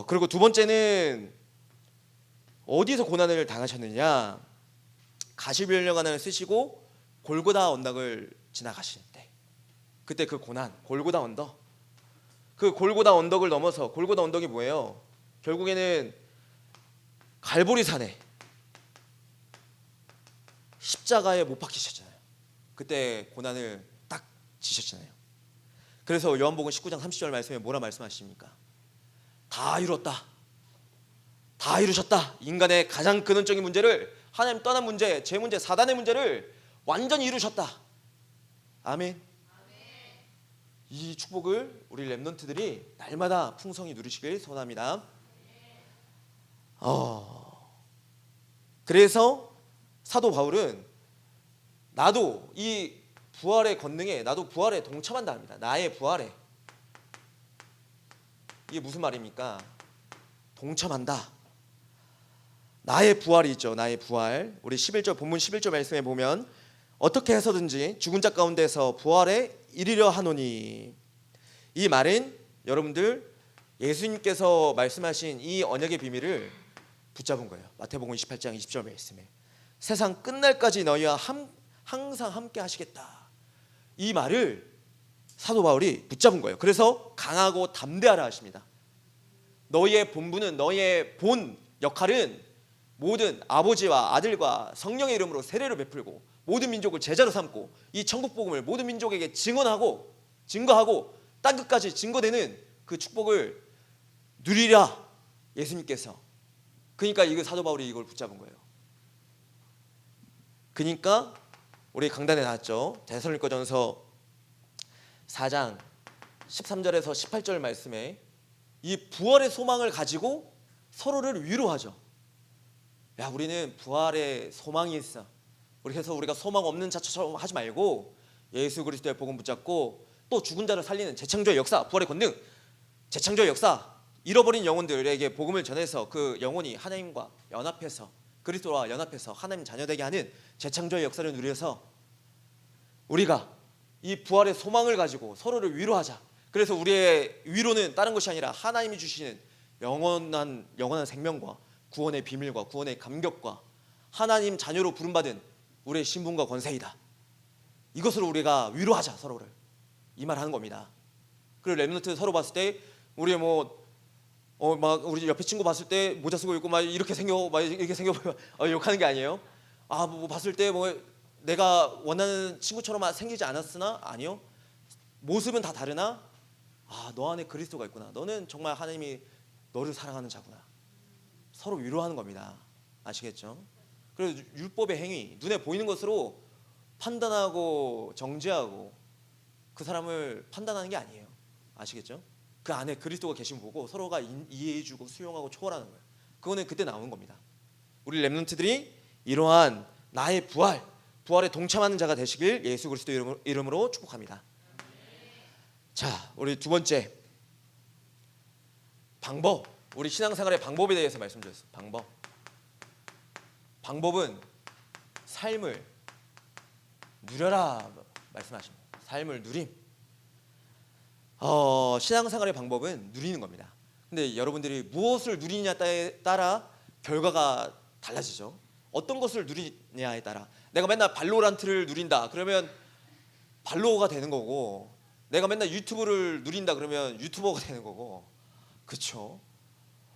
그리고 두 번째는 어디서 고난을 당하셨느냐? 가시면류관을 쓰시고 골고다 언덕을 지나가실 때, 그때 그 고난, 골고다 언덕, 그 골고다 언덕을 넘어서, 골고다 언덕이 뭐예요? 결국에는 갈보리산에 십자가에 못 박히셨잖아요. 그때 고난을 딱 지셨잖아요. 그래서 요한복음 19장 30절 말씀에 뭐라 말씀하십니까? 다 이뤘다, 다 이루셨다. 인간의 가장 근원적인 문제를, 하나님 떠난 문제, 제 문제, 사단의 문제를 완전히 이루셨다. 아멘. 이 축복을 우리 렘넌트들이 날마다 풍성히 누리시길 소원합니다. 그래서 사도 바울은 나도 이 부활의 권능에, 나도 부활에 동참한다 합니다. 나의 부활에. 이게 무슨 말입니까? 동참한다. 나의 부활이 있죠. 나의 부활. 우리 11절, 본문 11절 말씀에 보면 어떻게 해서든지 죽은 자 가운데서 부활에 이르려 하노니, 이 말은 여러분들 예수님께서 말씀하신 이 언약의 비밀을 붙잡은 거예요. 마태복음 28장 20절 말씀에 세상 끝날까지 너희와 항상 함께 하시겠다. 이 말을 사도 바울이 붙잡은 거예요. 그래서 강하고 담대하라 하십니다. 너희의 본분은, 너희의 본 역할은 모든 아버지와 아들과 성령의 이름으로 세례를 베풀고 모든 민족을 제자로 삼고 이 천국 복음을 모든 민족에게 증거하고 땅 끝까지 증거되는 그 축복을 누리라, 예수님께서. 그러니까 이거 사도 바울이 이걸 붙잡은 거예요. 그러니까 우리 강단에 나왔죠. 데살로니가전서 4장 13절에서 18절 말씀에 이 부활의 소망을 가지고 서로를 위로하죠. 야, 우리는 부활의 소망이 있어. 그래서 우리가 소망 없는 자처럼 하지 말고 예수 그리스도의 복음 붙잡고 또 죽은 자를 살리는 재창조의 역사, 부활의 권능, 재창조의 역사, 잃어버린 영혼들에게 복음을 전해서 그 영혼이 하나님과 연합해서, 그리스도와 연합해서 하나님 자녀되게 하는 재창조의 역사를 누려서 우리가 이 부활의 소망을 가지고 서로를 위로하자. 그래서 우리의 위로는 다른 것이 아니라 하나님이 주시는 영원한 생명과 구원의 비밀과 구원의 감격과 하나님 자녀로 부름받은 우리의 신분과 권세이다. 이것으로 우리가 위로하자, 서로를. 이 말 하는 겁니다. 그리고 렘넌트 서로 봤을 때 우리 우리 옆에 친구 봤을 때 모자 쓰고 있고 막 이렇게 생겨 욕하는 게 아니에요. 봤을 때 내가 원하는 친구처럼 생기지 않았으나, 아니요. 모습은 다 다르나, 너 안에 그리스도가 있구나. 너는 정말 하나님이 너를 사랑하는 자구나. 서로 위로하는 겁니다. 아시겠죠? 그래서 율법의 행위, 눈에 보이는 것으로 판단하고 정죄하고 그 사람을 판단하는 게 아니에요. 아시겠죠? 그 안에 그리스도가 계신 보고 서로가 이해해주고 수용하고 초월하는 거예요. 그거는 그때 나오는 겁니다. 우리 렘넌트들이 이러한 나의 부활에 동참하는 자가 되시길 예수 그리스도 이름으로 축복합니다. 자, 우리 두 번째 방법, 우리 신앙생활의 방법에 대해서 말씀드렸어요. 방법은 삶을 누려라 말씀하십니다. 삶을 누림. 신앙생활의 방법은 누리는 겁니다. 근데 여러분들이 무엇을 누리냐에 따라 결과가 달라지죠. 어떤 것을 누리냐에 따라. 내가 맨날 발로란트를 누린다 그러면 발로워가 되는 거고, 내가 맨날 유튜브를 누린다 그러면 유튜버가 되는 거고, 그렇죠?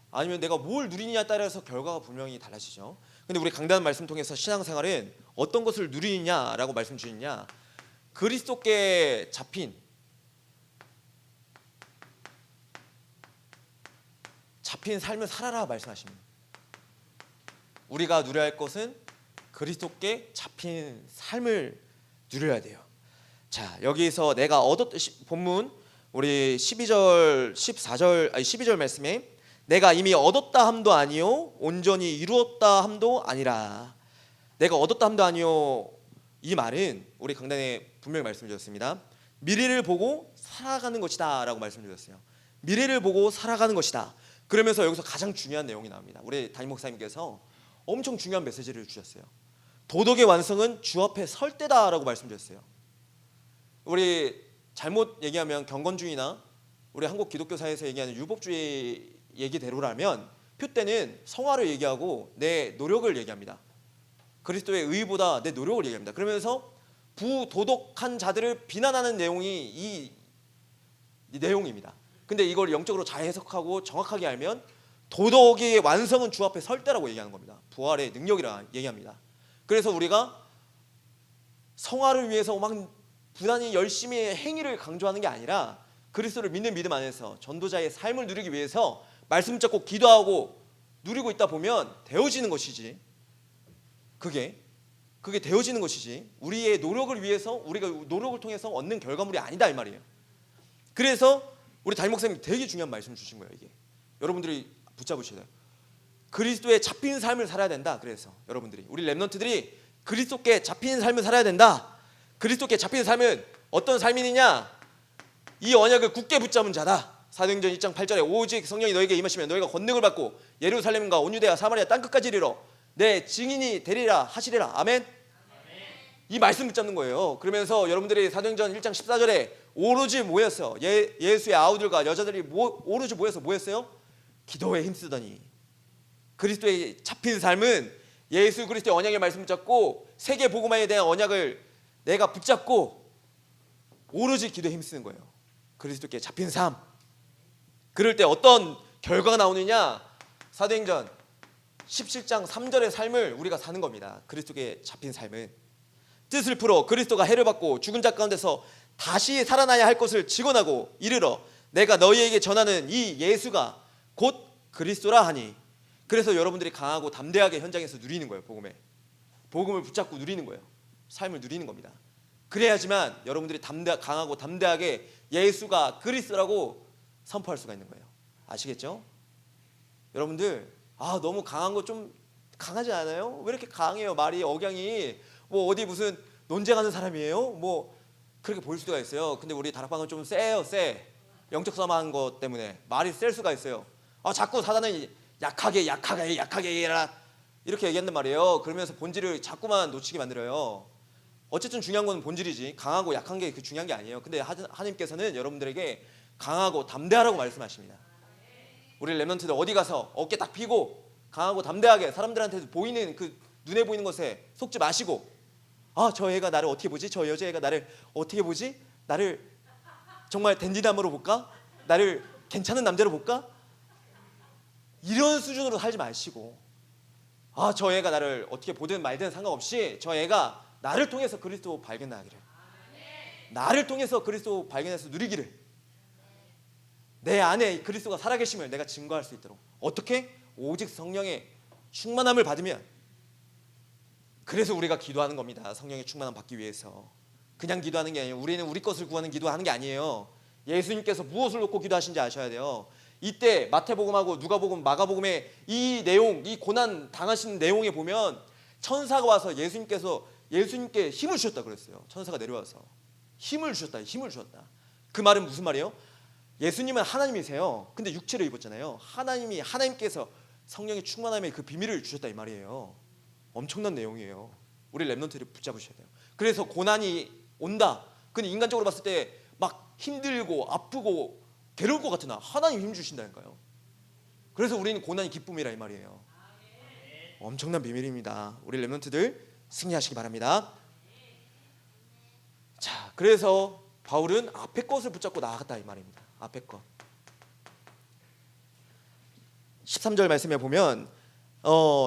아니면 내가 뭘 누리냐에 따라서 결과가 분명히 달라지죠. 근데 우리 강단 말씀 통해서 신앙생활은 어떤 것을 누리냐라고 말씀 주시냐, 그리스도께 잡힌 삶을 살아라 말씀하십니다. 우리가 누려야 할 것은 그리스도께 잡힌 삶을 누려야 돼요. 자, 여기서 내가 본문 우리 12절 말씀에 내가 이미 얻었다 함도 아니요 온전히 이루었다 함도 아니라. 내가 얻었다 함도 아니요, 이 말은 우리 강단에 분명히 말씀드렸습니다. 미래를 보고 살아가는 것이다 라고 말씀드렸어요. 미래를 보고 살아가는 것이다. 그러면서 여기서 가장 중요한 내용이 나옵니다. 우리 담임 목사님께서 엄청 중요한 메시지를 주셨어요. 도덕의 완성은 주 앞에 설 때다라고 말씀드렸어요. 우리 잘못 얘기하면 경건주의나 우리 한국 기독교 사회에서 얘기하는 율법주의 얘기대로라면 표때는 성화를 얘기하고 내 노력을 얘기합니다. 그리스도의 의보다 내 노력을 얘기합니다. 그러면서 부도덕한 자들을 비난하는 내용이 이 내용입니다. 근데 이걸 영적으로 잘 해석하고 정확하게 알면 도덕의 완성은 주 앞에 설 때라고 얘기하는 겁니다. 부활의 능력이라 얘기합니다. 그래서 우리가 성화를 위해서 막 부단히 열심히 행위를 강조하는 게 아니라 그리스도를 믿는 믿음 안에서 전도자의 삶을 누리기 위해서 말씀 잡고 기도하고 누리고 있다 보면 되어지는 것이지. 그게 되어지는 것이지 우리의 노력을 위해서 우리가 노력을 통해서 얻는 결과물이 아니다 이 말이에요. 그래서 우리 담임 목사님이 되게 중요한 말씀 주신 거예요. 이게 여러분들이 붙잡으셔야 돼요. 그리스도에 잡힌 삶을 살아야 된다. 그래서 여러분들이 우리 렘넌트들이 그리스도께 잡힌 삶을 살아야 된다. 그리스도께 잡힌 삶은 어떤 삶이냐? 이 언약을 굳게 붙잡은 자다. 사도행전 1장 8절에 오직 성령이 너에게 임하시면 너희가 권능을 받고 예루살렘과 온 유대와 사마리아 땅끝까지 이르러 내 증인이 되리라 하시리라. 아멘. 이 말씀 붙잡는 거예요. 그러면서 여러분들이 사도행전 1장 14절에 오로지 모였어요. 예수의 아우들과 여자들이 오로지 모여서 뭐 했어요? 기도에 힘쓰더니. 그리스도의 잡힌 삶은 예수 그리스도의 언약의 말씀 붙잡고 세계 복음화에 대한 언약을 내가 붙잡고 오로지 기도에 힘쓰는 거예요. 그리스도께 잡힌 삶. 그럴 때 어떤 결과가 나오느냐? 사도행전 17장 3절의 삶을 우리가 사는 겁니다. 그리스도께 잡힌 삶은 뜻을 풀어 그리스도가 해를 받고 죽은 자 가운데서 다시 살아나야 할 것을 직언하고 이르러 내가 너희에게 전하는 이 예수가 곧 그리스도라 하니. 그래서 여러분들이 강하고 담대하게 현장에서 누리는 거예요. 복음을 붙잡고 누리는 거예요. 삶을 누리는 겁니다. 그래야지만 여러분들이 강하고 담대하게 예수가 그리스도라고 선포할 수가 있는 거예요. 아시겠죠? 여러분들 너무 강한 거 좀 강하지 않아요? 왜 이렇게 강해요? 말이 억양이 뭐 어디 무슨 논쟁하는 사람이에요? 뭐 그렇게 보일 수가 있어요. 근데 우리 다락방은 좀 세요. 영적 싸움하는 것 때문에 말이 셀 수가 있어요. 자꾸 사단은 약하게 해라 이렇게 얘기한단 말이에요. 그러면서 본질을 자꾸만 놓치게 만들어요. 어쨌든 중요한 건 본질이지 강하고 약한 게 그 중요한 게 아니에요. 근데 하나님께서는 여러분들에게 강하고 담대하라고 말씀하십니다. 우리 렘넌트들 어디 가서 어깨 딱 펴고 강하고 담대하게 사람들한테 보이는 그 눈에 보이는 것에 속지 마시고 저 애가 나를 어떻게 보지? 저 여자애가 나를 어떻게 보지? 나를 정말 댄디남으로 볼까? 나를 괜찮은 남자로 볼까? 이런 수준으로 살지 마시고 저 애가 나를 어떻게 보든 말든 상관없이 저 애가 나를 통해서 그리스도 발견하기를, 나를 통해서 그리스도 발견해서 누리기를, 내 안에 그리스도가 살아계심을 내가 증거할 수 있도록. 어떻게? 오직 성령의 충만함을 받으면. 그래서 우리가 기도하는 겁니다. 성령의 충만함 받기 위해서. 그냥 기도하는 게 아니에요. 우리는 우리 것을 구하는 기도하는 게 아니에요. 예수님께서 무엇을 놓고 기도하신지 아셔야 돼요. 이때 마태복음하고 누가복음, 마가복음의 이 내용, 이 고난 당하시는 내용에 보면 천사가 와서 예수님께 힘을 주셨다 그랬어요. 천사가 내려와서 힘을 주셨다. 그 말은 무슨 말이에요? 예수님은 하나님이세요. 근데 육체를 입었잖아요. 하나님께서 성령의 충만함의 그 비밀을 주셨다 이 말이에요. 엄청난 내용이에요. 우리 렘넌트를 붙잡으셔야 돼요. 그래서 고난이 온다. 근데 인간적으로 봤을 때 막 힘들고 아프고 괴로울 것 같으나 하나님 힘 주신다니까요. 그래서 우리는 고난이 기쁨이라 이 말이에요. 엄청난 비밀입니다. 우리 렘넌트들 승리하시기 바랍니다. 자, 그래서 바울은 앞에 것을 붙잡고 나아갔다 이 말입니다. 앞에 것. 13절 말씀에 보면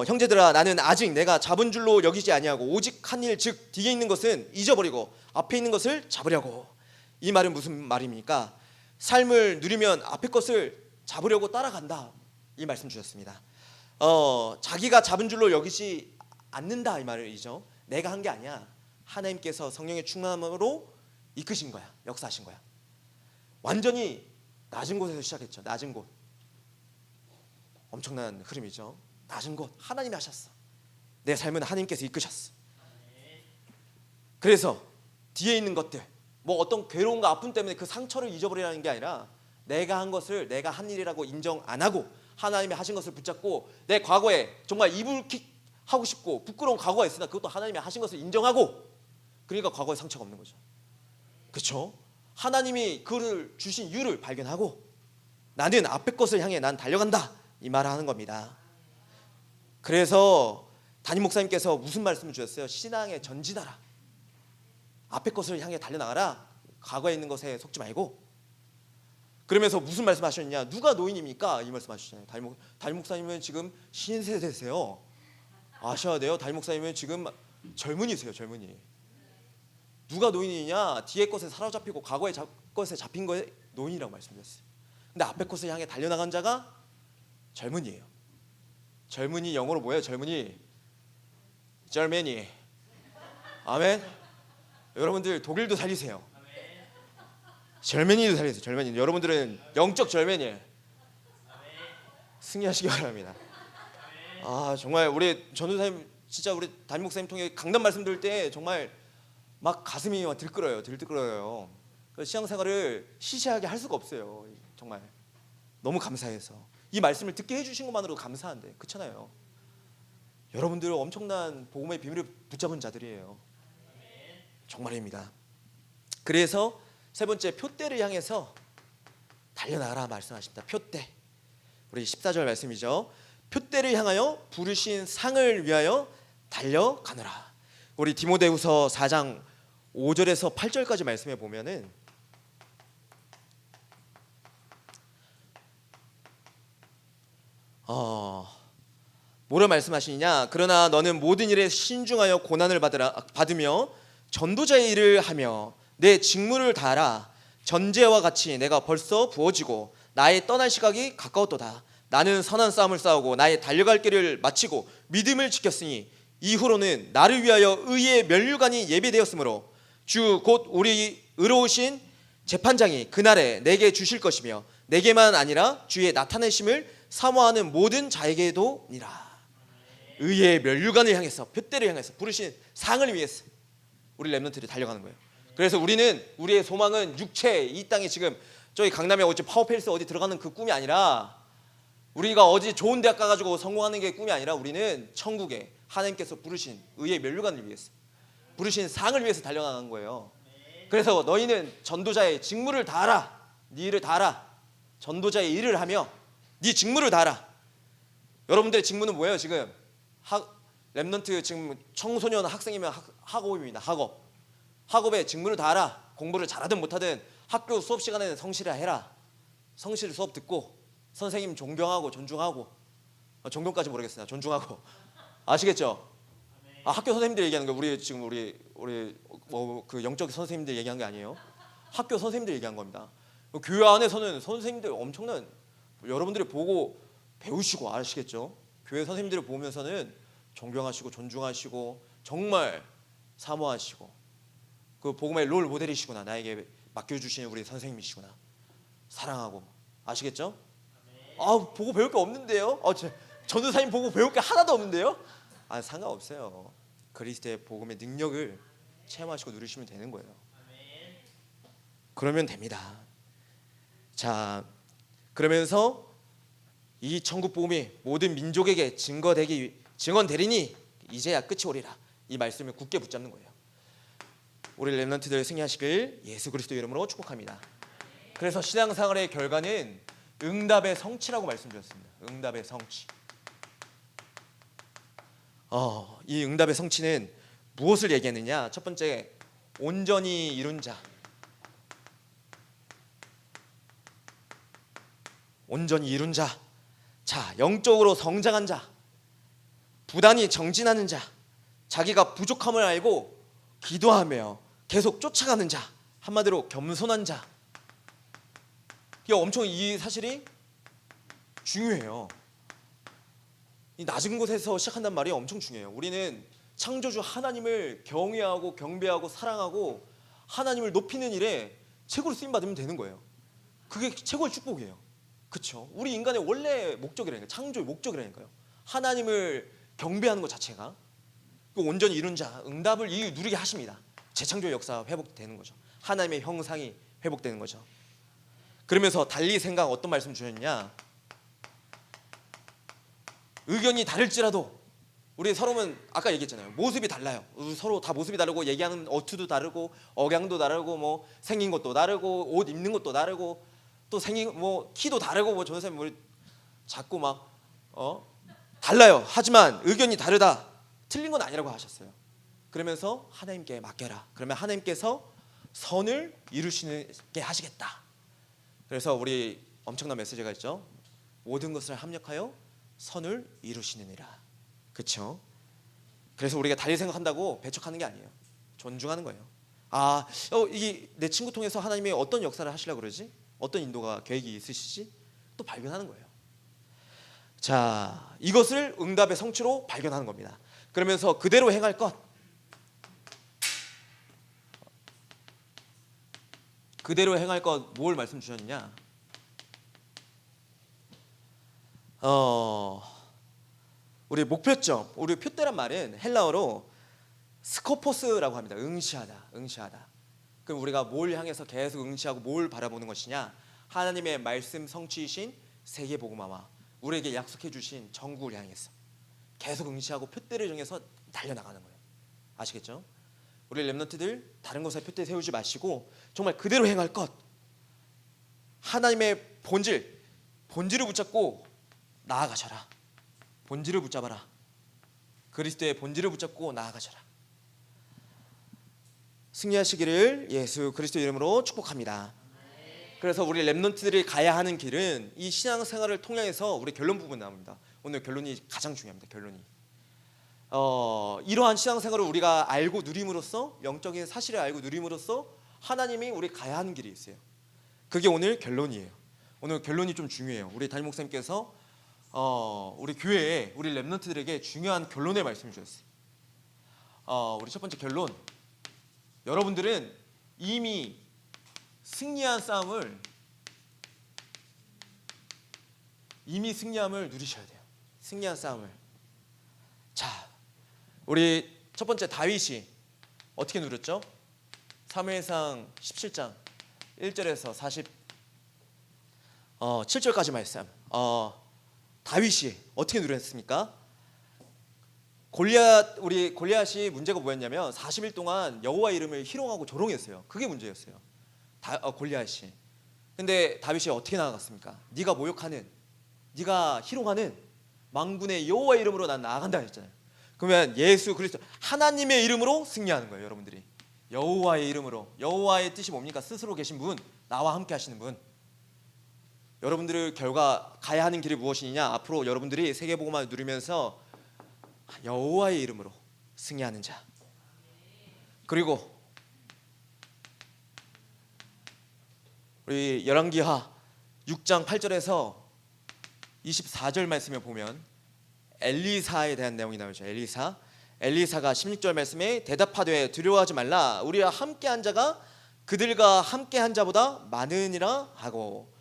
형제들아 나는 아직 내가 잡은 줄로 여기지 아니하고 오직 한 일 즉 뒤에 있는 것은 잊어버리고 앞에 있는 것을 잡으려고. 이 말은 무슨 말입니까? 삶을 누리면 앞에 것을 잡으려고 따라간다 이 말씀 주셨습니다. 자기가 잡은 줄로 여기지 않는다 이 말이죠. 내가 한 게 아니야. 하나님께서 성령의 충만함으로 이끄신 거야. 역사하신 거야. 완전히 낮은 곳에서 시작했죠. 낮은 곳. 엄청난 흐름이죠. 낮은 곳 하나님이 하셨어. 내 삶은 하나님께서 이끄셨어. 그래서 뒤에 있는 것들, 뭐 어떤 괴로움과 아픔 때문에 그 상처를 잊어버리라는 게 아니라 내가 한 것을 내가 한 일이라고 인정 안 하고 하나님이 하신 것을 붙잡고 내 과거에 정말 이불킥 하고 싶고 부끄러운 과거가 있으나 그것도 하나님이 하신 것을 인정하고, 그러니까 과거에 상처가 없는 거죠. 그렇죠? 하나님이 그를 주신 이유를 발견하고 나는 앞의 것을 향해 난 달려간다, 이 말을 하는 겁니다. 그래서 담임 목사님께서 무슨 말씀을 주셨어요? 신앙에 전진하라. 앞의 것을 향해 달려나가라. 과거에 있는 것에 속지 말고. 그러면서 무슨 말씀하셨냐? 누가 노인입니까? 이 말씀하셨잖아요. 담임 목사님은 지금 신세대세요. 아셔야 돼요. 담임 목사님은 지금 젊은이세요. 젊은이. 누가 노인이냐? 뒤에 것에 사로잡히고 과거의 것에 잡힌 거에 노인이라고 말씀드렸어요. 근데 앞에 것을 향해 달려나간 자가 젊은이에요. 젊은이 영어로 뭐예요? 젊은이. 젊은이. 아멘. 여러분들 독일도 살리세요. 젊은이도 살리세요. 젊은이. 여러분들은 영적 젊은이. 승리하시기 바랍니다. 아, 정말 우리 전도사님, 진짜 우리 담임 목사님 통해 강단 말씀 들을 때 정말 막 가슴이 막 들끓어요. 신앙생활을 시시하게 할 수가 없어요. 정말 너무 감사해서 이 말씀을 듣게 해주신 것만으로도 감사한데, 그렇잖아요. 여러분들 엄청난 복음의 비밀을 붙잡은 자들이에요. 정말입니다. 그래서 세 번째, 표대를 향해서 달려나가라 말씀하십니다. 표대. 우리 14절 말씀이죠. 표대를 향하여 부르신 상을 위하여 달려가노라. 우리 디모데후서 4장 5절에서 8절까지 말씀해 보면은 뭐라 말씀하시느냐? 그러나 너는 모든 일에 신중하여 고난을 받으며 전도자의 일을 하며 내 직무를 다하라. 전제와 같이 내가 벌써 부어지고 나의 떠날 시각이 가까웠도다. 나는 선한 싸움을 싸우고 나의 달려갈 길을 마치고 믿음을 지켰으니 이후로는 나를 위하여 의의 면류관이 예비되었으므로 주 곧 우리 의로우신 재판장이 그날에 내게 주실 것이며 내게만 아니라 주의 나타내심을 사모하는 모든 자에게도니라. 의의 면류관을 향해서, 표대를 향해서, 부르신 상을 위해서 우리 렘넌트들이 달려가는 거예요. 그래서 우리의 소망은 육체, 이 땅에 지금 저희 강남에 어디 파워페이스 어디 들어가는 그 꿈이 아니라, 우리가 어디 좋은 대학 가가지고 성공하는 게 꿈이 아니라, 우리는 천국에 하나님께서 부르신 의의 면류관을 위해서, 부르신 상을 위해서 달려가는 거예요. 그래서 너희는 전도자의 직무를 다하라. 네 일을 다하라. 전도자의 일을 하며 네 직무를 다하라. 여러분들의 직무는 뭐예요? 지금 렘넌트 지금 청소년 학생이면 학업입니다. 학업의 직무를 다하라. 공부를 잘하든 못하든 학교 수업 시간에는 성실히 해라. 성실히 수업 듣고 선생님 존경하고 존중하고, 존경까지 모르겠으나 존중하고, 아시겠죠? 학교 선생님들 얘기하는 거예요. 우리 지금 우리 뭐 그 영적 선생님들 얘기한 게 아니에요. 학교 선생님들 얘기한 겁니다. 교회 안에서는 선생님들 엄청난, 여러분들이 보고 배우시고, 아시겠죠? 교회 선생님들을 보면서는 존경하시고 존중하시고 정말 사모하시고, 그 복음의 롤 모델이시구나. 나에게 맡겨주신 우리 선생님이시구나. 사랑하고, 아시겠죠? 보고 배울 게 없는데요? 전도사님 보고 배울 게 하나도 없는데요? 상관없어요. 그리스도의 복음의 능력을 체험하시고 누리시면 되는 거예요. 그러면 됩니다. 자, 그러면서 이 천국 복음이 모든 민족에게 증언되리니 이제야 끝이 오리라. 이 말씀을 굳게 붙잡는 거예요. 우리 렘넌트들 승리하시길 예수 그리스도 이름으로 축복합니다. 그래서 신앙생활의 결과는 응답의 성취라고 말씀드렸습니다. 응답의 성취. 이 응답의 성취는 무엇을 얘기하느냐? 첫 번째, 온전히 이룬 자. 온전히 이룬 자. 자, 영적으로 성장한 자. 부단히 정진하는 자. 자기가 부족함을 알고 기도하며 계속 쫓아가는 자. 한마디로 겸손한 자. 이게 엄청, 이 사실이 중요해요. 이 낮은 곳에서 시작한단 말이 엄청 중요해요. 우리는 창조주 하나님을 경외하고 경배하고 사랑하고 하나님을 높이는 일에 최고로 쓰임 받으면 되는 거예요. 그게 최고의 축복이에요. 그렇죠? 우리 인간의 원래 목적이라니까요. 창조의 목적이라니까요. 하나님을 경배하는 것 자체가. 그 온전히 이룬 자, 응답을 누리게 하십니다. 재창조의 역사 회복되는 거죠. 하나님의 형상이 회복되는 거죠. 그러면서 달리 생각, 어떤 말씀 주셨냐? 의견이 다를지라도 우리 서로는 아까 얘기했잖아요. 모습이 달라요. 우리 서로 다 모습이 다르고 얘기하는 어투도 다르고 억양도 다르고 뭐 생긴 것도 다르고 옷 입는 것도 다르고 또 생긴 뭐 키도 다르고 뭐 전선생님 뭐 자꾸 막 달라요. 하지만 의견이 다르다. 틀린 건 아니라고 하셨어요. 그러면서 하나님께 맡겨라. 그러면 하나님께서 선을 이루시게 하시겠다. 그래서 우리 엄청난 메시지가 있죠. 모든 것을 합력하여 선을 이루시느니라. 그렇죠? 그래서 우리가 달리 생각한다고 배척하는 게 아니에요. 존중하는 거예요. 이게 내 친구 통해서 하나님이 어떤 역사를 하시려고 그러지? 어떤 인도가 계획이 있으시지? 또 발견하는 거예요. 자, 이것을 응답의 성취로 발견하는 겁니다. 그러면서 그대로 행할 것, 그대로 행할 것 뭘 말씀 주셨냐? 우리 목표점, 우리 표대란 말은 헬라어로 스코포스라고 합니다. 응시하다. 그럼 우리가 뭘 향해서 계속 응시하고 뭘 바라보는 것이냐? 하나님의 말씀 성취이신 세계복음화와 우리에게 약속해 주신 전국을 향해서 계속 응시하고 표대를 정해서 달려나가는 거예요. 아시겠죠? 우리 렘넌트들 다른 것에 표대 세우지 마시고 정말 그대로 행할 것, 하나님의 본질을 붙잡고 나아가셔라. 본질을 붙잡아라. 그리스도의 본질을 붙잡고 나아가셔라. 승리하시기를 예수 그리스도 이름으로 축복합니다. 그래서 우리 렘넌트들이 가야 하는 길은 이 신앙생활을 통해서 우리 결론 부분 나옵니다. 오늘 결론이 가장 중요합니다. 결론이 이러한 신앙생활을 우리가 알고 누림으로써, 영적인 사실을 알고 누림으로써 하나님이 우리 가야 하는 길이 있어요. 그게 오늘 결론이에요. 오늘 결론이 좀 중요해요. 우리 담임 목사님께서 우리 교회에 우리 렘넌트들에게 중요한 결론의 말씀을 주셨어요. 우리 첫 번째 결론, 여러분들은 이미 승리한 싸움을 승리함을 누리셔야 돼요. 승리한 싸움을. 자, 우리 첫 번째 다윗이 어떻게 누렸죠? 사무엘상 17장 1절에서 47절까지 말씀. 다윗이 어떻게 누렸습니까? 우리 골리앗이 문제가 뭐였냐면 40일 동안 여호와 이름을 희롱하고 조롱했어요. 그게 문제였어요. 골리앗이. 근데 다윗이 어떻게 나아갔습니까? 네가 모욕하는, 네가 희롱하는 만군의 여호와 이름으로 난 나아간다 했잖아요. 그러면 예수 그리스도 하나님의 이름으로 승리하는 거예요. 여러분들이 여호와의 이름으로. 여호와의 뜻이 뭡니까? 스스로 계신 분, 나와 함께 하시는 분. 여러분들 결과 가야 하는 길이 무엇이냐? 앞으로 여러분들이 세계복음화를 누리면서 여호와의 이름으로 승리하는 자. 그리고 우리 열왕기하 6장 8절에서 24절 말씀에 보면 엘리사에 대한 내용이 나오죠. 엘리사가 16절 말씀에 대답하되 두려워하지 말라. 우리와 함께한 자가 그들과 함께한 자보다 많으니라 하고.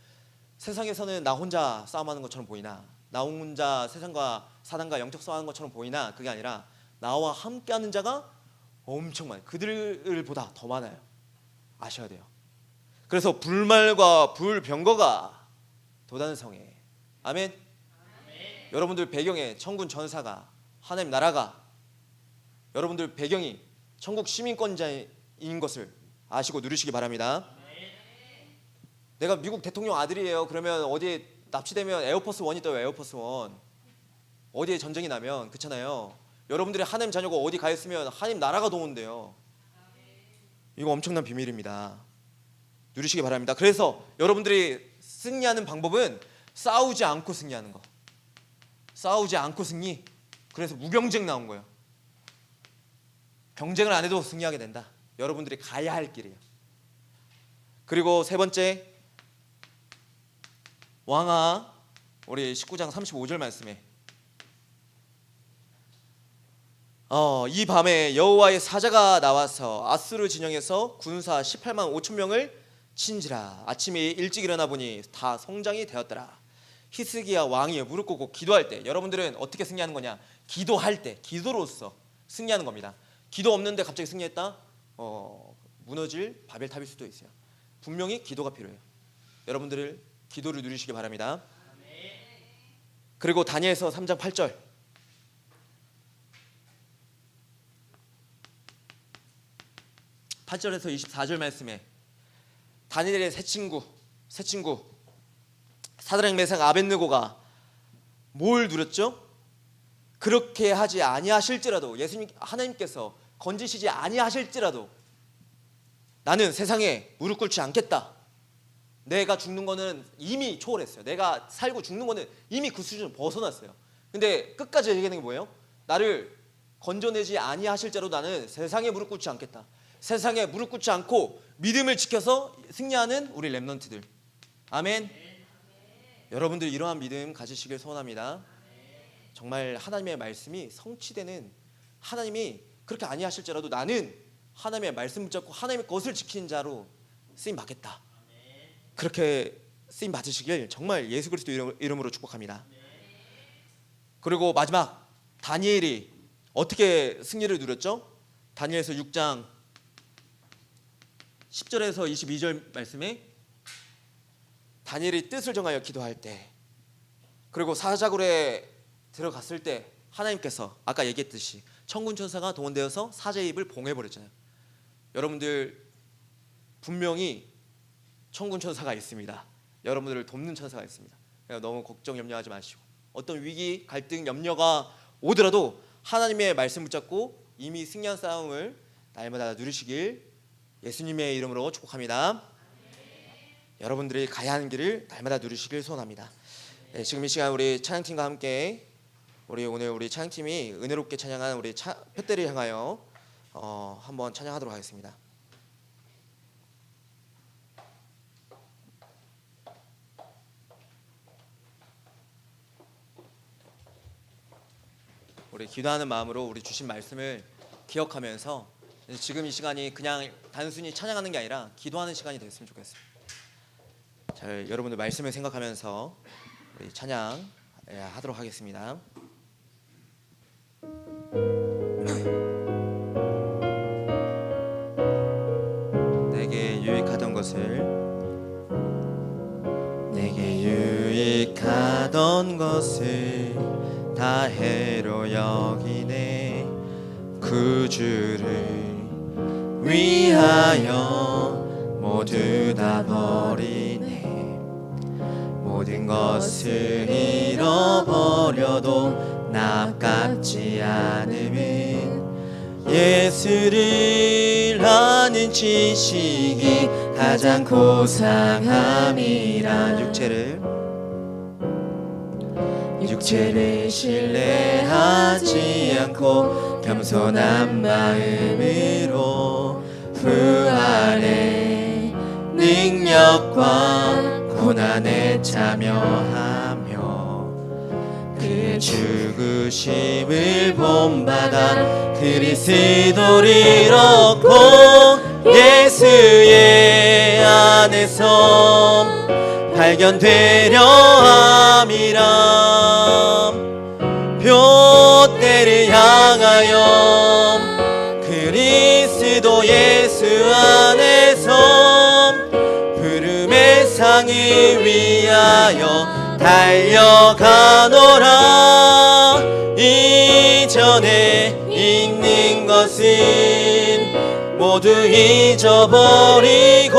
세상에서는 나 혼자 싸움하는 것처럼 보이나, 나 혼자 세상과 사단과 영적 싸움하는 것처럼 보이나, 그게 아니라 나와 함께하는 자가 엄청 많아요. 그들보다 더 많아요. 아셔야 돼요. 그래서 불말과 불병거가 돋아는 성에. 아멘. 여러분들 배경에 천군 전사가, 하나님 나라가, 여러분들 배경이 천국 시민권자인 것을 아시고 누리시기 바랍니다. 내가 미국 대통령 아들이에요. 그러면 어디에 납치되면 에어포스 원이 떠요. 에어포스 원. 어디에 전쟁이 나면, 그렇잖아요. 여러분들이 하나님 자녀가 어디 가 있으면 하나님 나라가 도운대요. 이거 엄청난 비밀입니다. 누리시기 바랍니다. 그래서 여러분들이 승리하는 방법은 싸우지 않고 승리하는 거. 싸우지 않고 승리. 그래서 무경쟁 나온 거예요. 경쟁을 안 해도 승리하게 된다. 여러분들이 가야 할 길이에요. 그리고 세 번째, 왕하 우리 19장 35절 말씀에 이 밤에 여호와의 사자가 나와서 아수르 진영에서 군사 18만 5천 명을 친지라. 아침에 일찍 일어나 보니 다 성장이 되었더라. 히스기야 왕이 무릎 꿇고 기도할 때, 여러분들은 어떻게 승리하는 거냐? 기도할 때, 기도로서 승리하는 겁니다. 기도 없는데 갑자기 승리했다? 무너질 바벨탑일 수도 있어요. 분명히 기도가 필요해요. 여러분들을 기도를 누리시기 바랍니다. 그리고 다니엘서 3장 8절. (8절에서) 24절 말씀에 다니엘의 새 친구 사드락 메삭 아벳느고가 뭘 누렸죠? 그렇게 하지 아니하실지라도, 예수님 하나님께서 건지시지 아니하실지라도 나는 세상에 무릎 꿇지 않겠다. 내가 죽는 거는 이미 초월했어요. 내가 살고 죽는 거는 이미 그 수준을 벗어났어요. 근데 끝까지 얘기하는 게 뭐예요? 나를 건져내지 아니하실지라도 나는 세상에 무릎 꿇지 않겠다. 세상에 무릎 꿇지 않고 믿음을 지켜서 승리하는 우리 렘넌트들. 아멘. 여러분들 이러한 믿음 가지시길 소원합니다. 정말 하나님의 말씀이 성취되는, 하나님이 그렇게 아니하실지라도 나는 하나님의 말씀 붙잡고 하나님의 것을 지키는 자로 쓰임 받겠다. 그렇게 쓰임 받으시길 정말 예수 그리스도 이름으로 축복합니다. 그리고 마지막 다니엘이 어떻게 승리를 누렸죠? 다니엘서 6장 10절에서 22절 말씀에 다니엘이 뜻을 정하여 기도할 때, 그리고 사자굴에 들어갔을 때 하나님께서 아까 얘기했듯이 천군 천사가 동원되어서 사자의 입을 봉해버렸잖아요. 여러분들 분명히 천군 천사가 있습니다. 여러분들을 돕는 천사가 있습니다. 너무 걱정 염려하지 마시고, 어떤 위기 갈등 염려가 오더라도 하나님의 말씀 붙잡고 이미 승리한 싸움을 날마다 누리시길 예수님의 이름으로 축복합니다. 여러분들이 가야 하는 길을 날마다 누리시길 소원합니다. 네, 지금 이 시간 우리 찬양팀과 함께 오늘 우리 찬양팀이 은혜롭게 찬양한 우리 표대를 향하여 한번 찬양하도록 하겠습니다. 우리 기도하는 마음으로 우리 주신 말씀을 기억하면서 지금 이 시간이 그냥 단순히 찬양하는 게 아니라 기도하는 시간이 됐으면 좋겠어요. 잘 여러분들 말씀을 생각하면서 우리 찬양 하도록 하겠습니다. 내게 유익하던 것을 다 해로 여기네. 구주를 위하여 모두 다 버리네. 모든 것을 잃어버려도 납깝지 않음은 예수를 아는 지식이 가장 고상함이라. 육체를 신뢰하지 않고 겸손한 마음으로 부활의 능력과 고난에 참여하며 그 죽으심을 본받아 그리스도를 얻고 예수의 안에서 발견되려 함이라. 표대를 향하여 그리스도 예수 안에서 부름의 상을 위하여 달려가노라. 이전에 있는 것은 모두 잊어버리고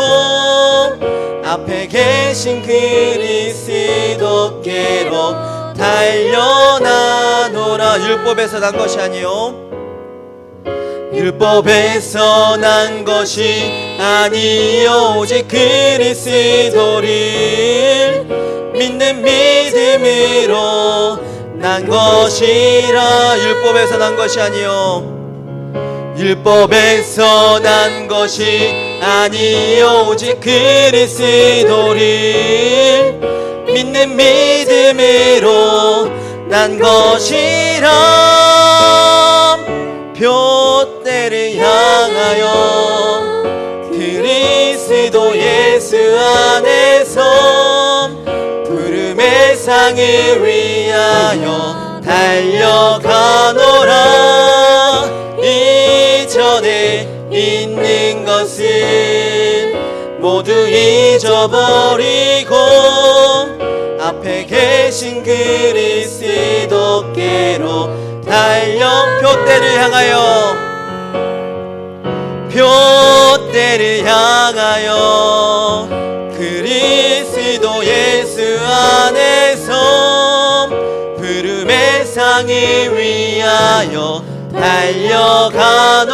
앞에 계신 그리스도께로 달려나노라. 율법에서 난 것이 아니요, 율법에서 난 것이 아니요, 오직 그리스도를 믿는 믿음으로 난 것이라. 율법에서 난 것이 아니요, 율법에서 난 것이 아니요, 오직 그리스도를 믿는 믿음으로 난 것이라. 표대를 향하여 그리스도 예수 안에서 부름의 상을 위하여 달려가노라. 이전에 있는 것은 모두 잊어버리고 앞에 계신 계신 그리스도께로 달려 표대를 향하여 표대를 향하여 그리스도 예수 안에서 부름의 상을 위하여 달려가노라.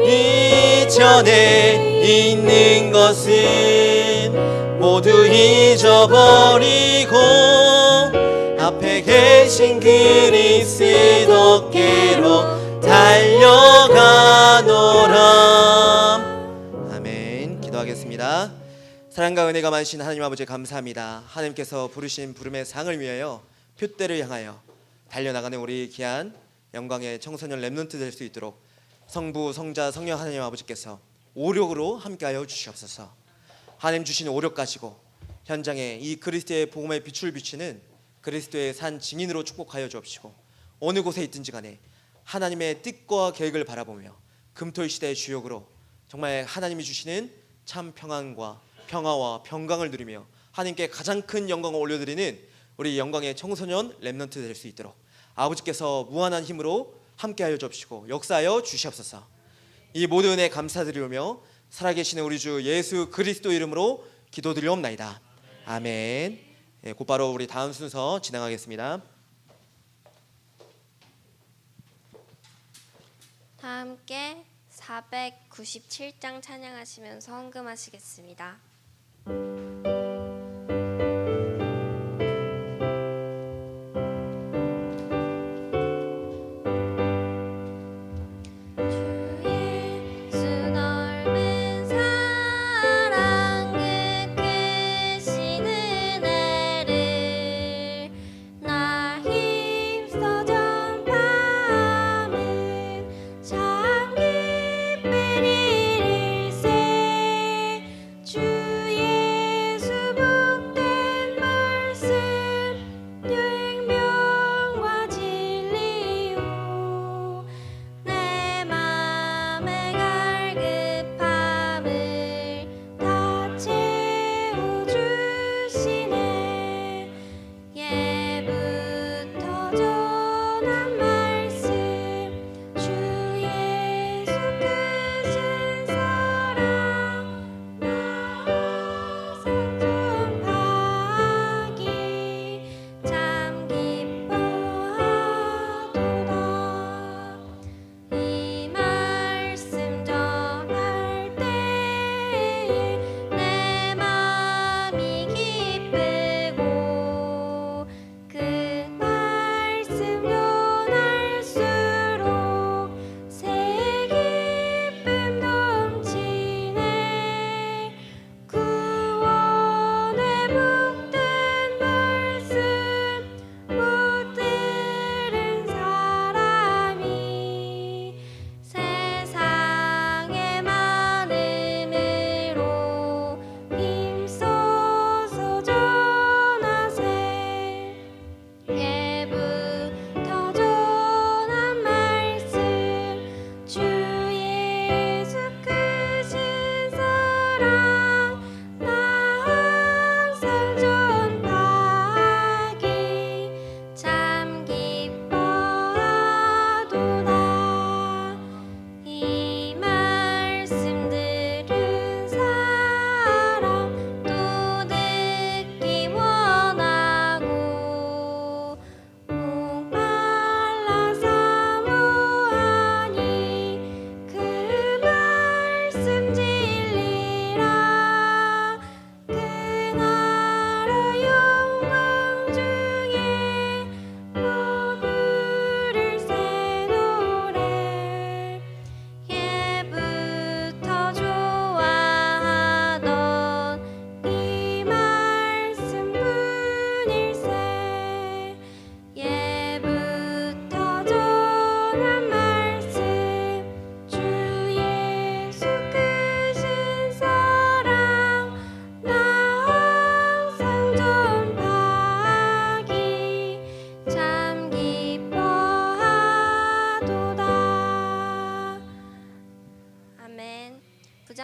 이전에 있는 것은 모두 잊어버리고 앞에 계신 그리스도께로 달려가노라. 아멘. 기도하겠습니다. 사랑과 은혜가 많으신 하나님 아버지 감사합니다. 하나님께서 부르신 부름의 상을 위하여 표대를 향하여 달려나가는 우리 귀한 영광의 청소년 렘넌트 될 수 있도록 성부, 성자, 성령 하나님 아버지께서 오력으로 함께하여 주시옵소서. 하나님 주신 오력 가지고 현장에 이 그리스도의 복음의 빛을 비치는 그리스도의 산 증인으로 축복하여 주옵시고 어느 곳에 있든지 간에 하나님의 뜻과 계획을 바라보며 금토일 시대의 주역으로 정말 하나님이 주시는 참 평안과 평화와 평강을 누리며 하나님께 가장 큰 영광을 올려드리는 우리 영광의 청소년 렘넌트 될 수 있도록 아버지께서 무한한 힘으로 함께하여 주옵시고 역사하여 주시옵소서. 이 모든 은혜 감사드리며 살아계시는 우리 주 예수 그리스도 이름으로 기도드리옵나이다. 아멘. 곧바로 우리 다음 순서 진행하겠습니다. 다 함께 497장 찬양하시면서 헌금하시겠습니다.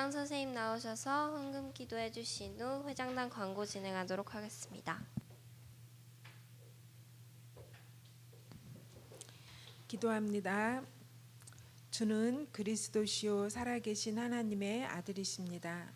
부장 선생님 나오셔서 헌금 기도해 주신 후 회장단 광고 진행하도록 하겠습니다. 기도합니다. 주는 그리스도시요 살아계신 하나님의 아들이십니다.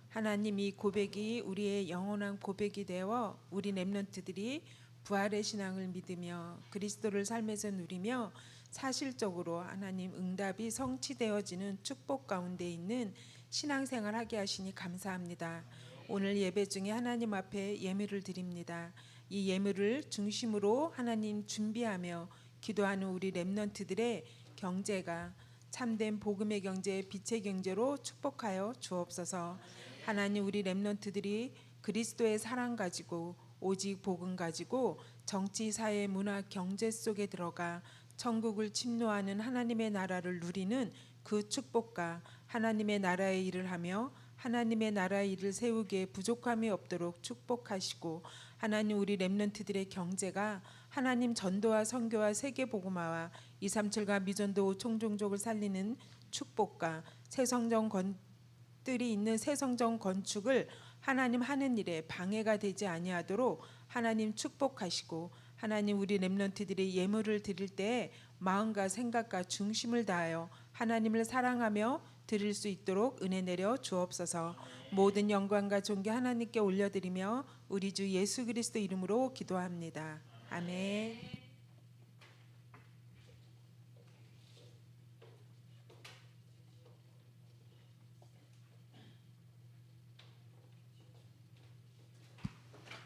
하나님, 이 고백이 우리의 영원한 고백이 되어 우리 렘넌트들이 부활의 신앙을 믿으며 그리스도를 삶에서 누리며 사실적으로 하나님 응답이 성취되어지는 축복 가운데 있는 신앙생활 하게 하시니 감사합니다. 오늘 예배 중에 하나님 앞에 예물을 드립니다. 이 예물을 중심으로 하나님 준비하며 기도하는 우리 렘넌트들의 경제가 참된 복음의 경제, 빛의 경제로 축복하여 주옵소서. 하나님, 우리 렘넌트들이 그리스도의 사랑 가지고 오직 복음 가지고 정치, 사회, 문화, 경제 속에 들어가 천국을 침노하는 하나님의 나라를 누리는 그 축복과 하나님의 나라의 일을 하며 하나님의 나라의 일을 세우기에 부족함이 없도록 축복하시고, 하나님, 우리 렘넌트들의 경제가 하나님 전도와 선교와 세계 복음화와 237과 미전도 총종족을 살리는 축복과 새 성전 건들이 있는 새 성전 건축을 하나님 하는 일에 방해가 되지 아니하도록 하나님 축복하시고, 하나님, 우리 렘넌트들이 예물을 드릴 때에 마음과 생각과 중심을 다하여 하나님을 사랑하며 드릴 수 있도록 은혜 내려 주옵소서. 모든 영광과 존귀 하나님께 올려드리며 우리 주 예수 그리스도 이름으로 기도합니다. 아멘.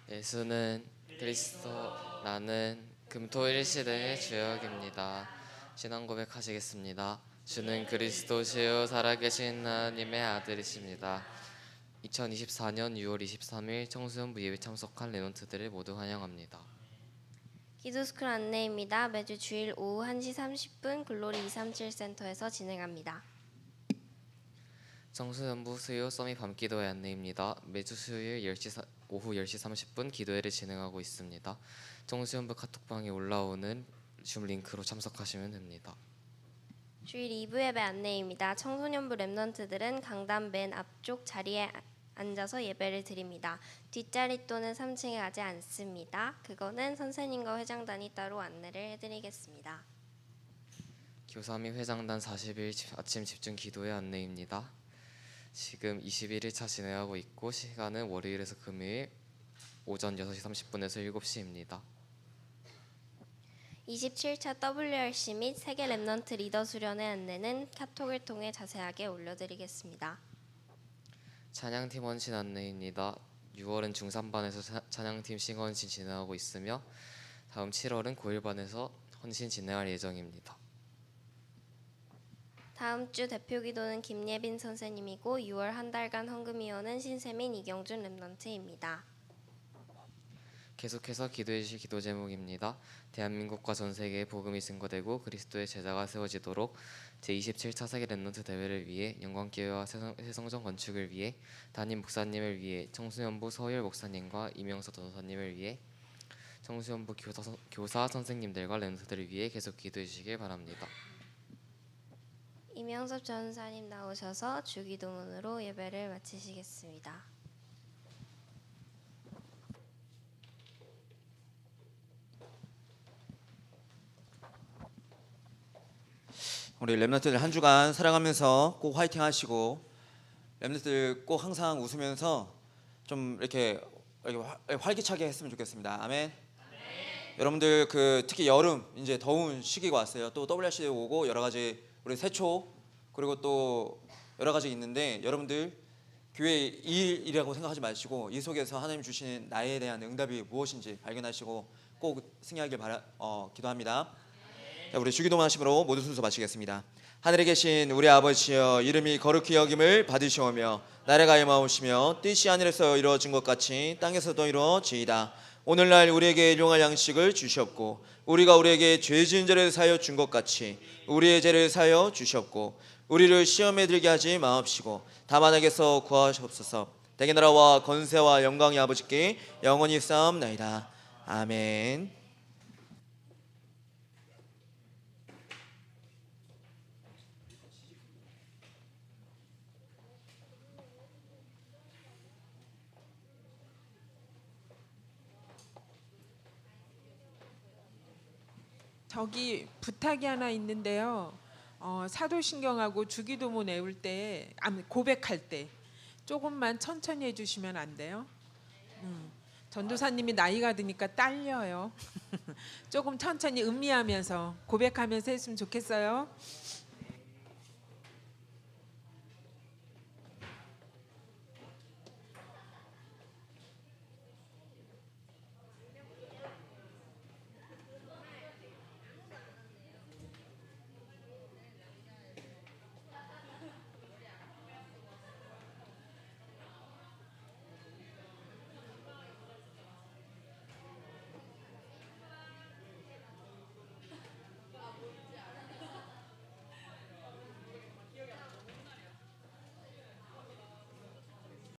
예수는 그리스도, 나는 금토일 시대의 주역입니다. 신앙 고백하시겠습니다. 주는 그리스도시요 살아계신 하나님의 아들이십니다. 2024년 6월 23일 청소년부 예배 참석한 렘넌트들을 모두 환영합니다. 기도스쿨 안내입니다. 매주 주일 오후 1시 30분 글로리 237 센터에서 진행합니다. 청소년부 수요 서밋 밤기도회 안내입니다. 매주 수요일 오후 10시 30분 기도회를 진행하고 있습니다. 청소년부 카톡방에 올라오는 줌 링크로 참석하시면 됩니다. 주일 2부 예배 안내입니다. 청소년부 렘넌트들은 강단 맨 앞쪽 자리에 앉아서 예배를 드립니다. 뒷자리 또는 3층에 가지 않습니다. 그거는 선생님과 회장단이 따로 안내를 해드리겠습니다. 교사 및 회장단 40일 아침 집중 기도회 안내입니다. 지금 21일차 진행하고 있고 시간은 월요일에서 금요일 오전 6시 30분에서 7시입니다. 27차 WRC 및 세계 렘넌트 리더 수련회 안내는 카톡을 통해 자세하게 올려드리겠습니다. 찬양팀 헌신 안내입니다. 6월은 중3반에서 찬양팀 싱어헌신 진행하고 있으며 다음 7월은 고1반에서 헌신 진행할 예정입니다. 다음 주 대표 기도는 김예빈 선생님이고 6월 한 달간 헌금위원은 신세민, 이경준 렘넌트입니다. 계속해서 기도해 주실 기도 제목입니다. 대한민국과 전 세계에 복음이 증거되고 그리스도의 제자가 세워지도록 제27차 세계 렘넌트 대회를 위해 영광기회와 새성전 건축을 위해 담임 목사님을 위해 청소년부 서율 목사님과 이명서 전도사님을 위해 청소년부 교사 선생님들과 렘넌트들을 위해 계속 기도해 주시길 바랍니다. 이명섭 전사님 나오셔서 주기도문으로 예배를 마치시겠습니다. 우리 렘넌트들 한 주간 사랑하면서 꼭 화이팅 하시고, 렘넌트들 꼭 항상 웃으면서 좀 이렇게 활기차게 했으면 좋겠습니다. 아멘. 여러분들 특히 여름 이제 더운 시기가 왔어요. 또 WRC 오고 여러 가지 우리 세초 그리고 또 여러 가지 있는데, 여러분들 교회 일이라고 생각하지 마시고 이 속에서 하나님 주시는 나에 대한 응답이 무엇인지 발견하시고 꼭 승리하길 기도합니다. 자, 우리 주기도문 하심으로 모두 순서 마치겠습니다. 하늘에 계신 우리 아버지여, 이름이 거룩히 여김을 받으시오며 나라가 임하오시며 뜻이 하늘에서 이루어진 것 같이 땅에서도 이루어지이다. 오늘날 우리에게 일용할 양식을 주시옵고 우리가 우리에게 죄 지은 자를 사하여 준 것 같이 우리의 죄를 사하여 주시옵고 우리를 시험에 들게 하지 마옵시고 다만 악에서 구하시옵소서. 대개 나라와 권세와 영광이 아버지께 영원히 싸움나이다. 아멘. 저기 부탁이 하나 있는데요. 사도신경하고 주기도문 외울 때, 고백할 때 조금만 천천히 해주시면 안 돼요? 전도사님이 나이가 드니까 딸려요. 조금 천천히 음미하면서 고백하면서 했으면 좋겠어요.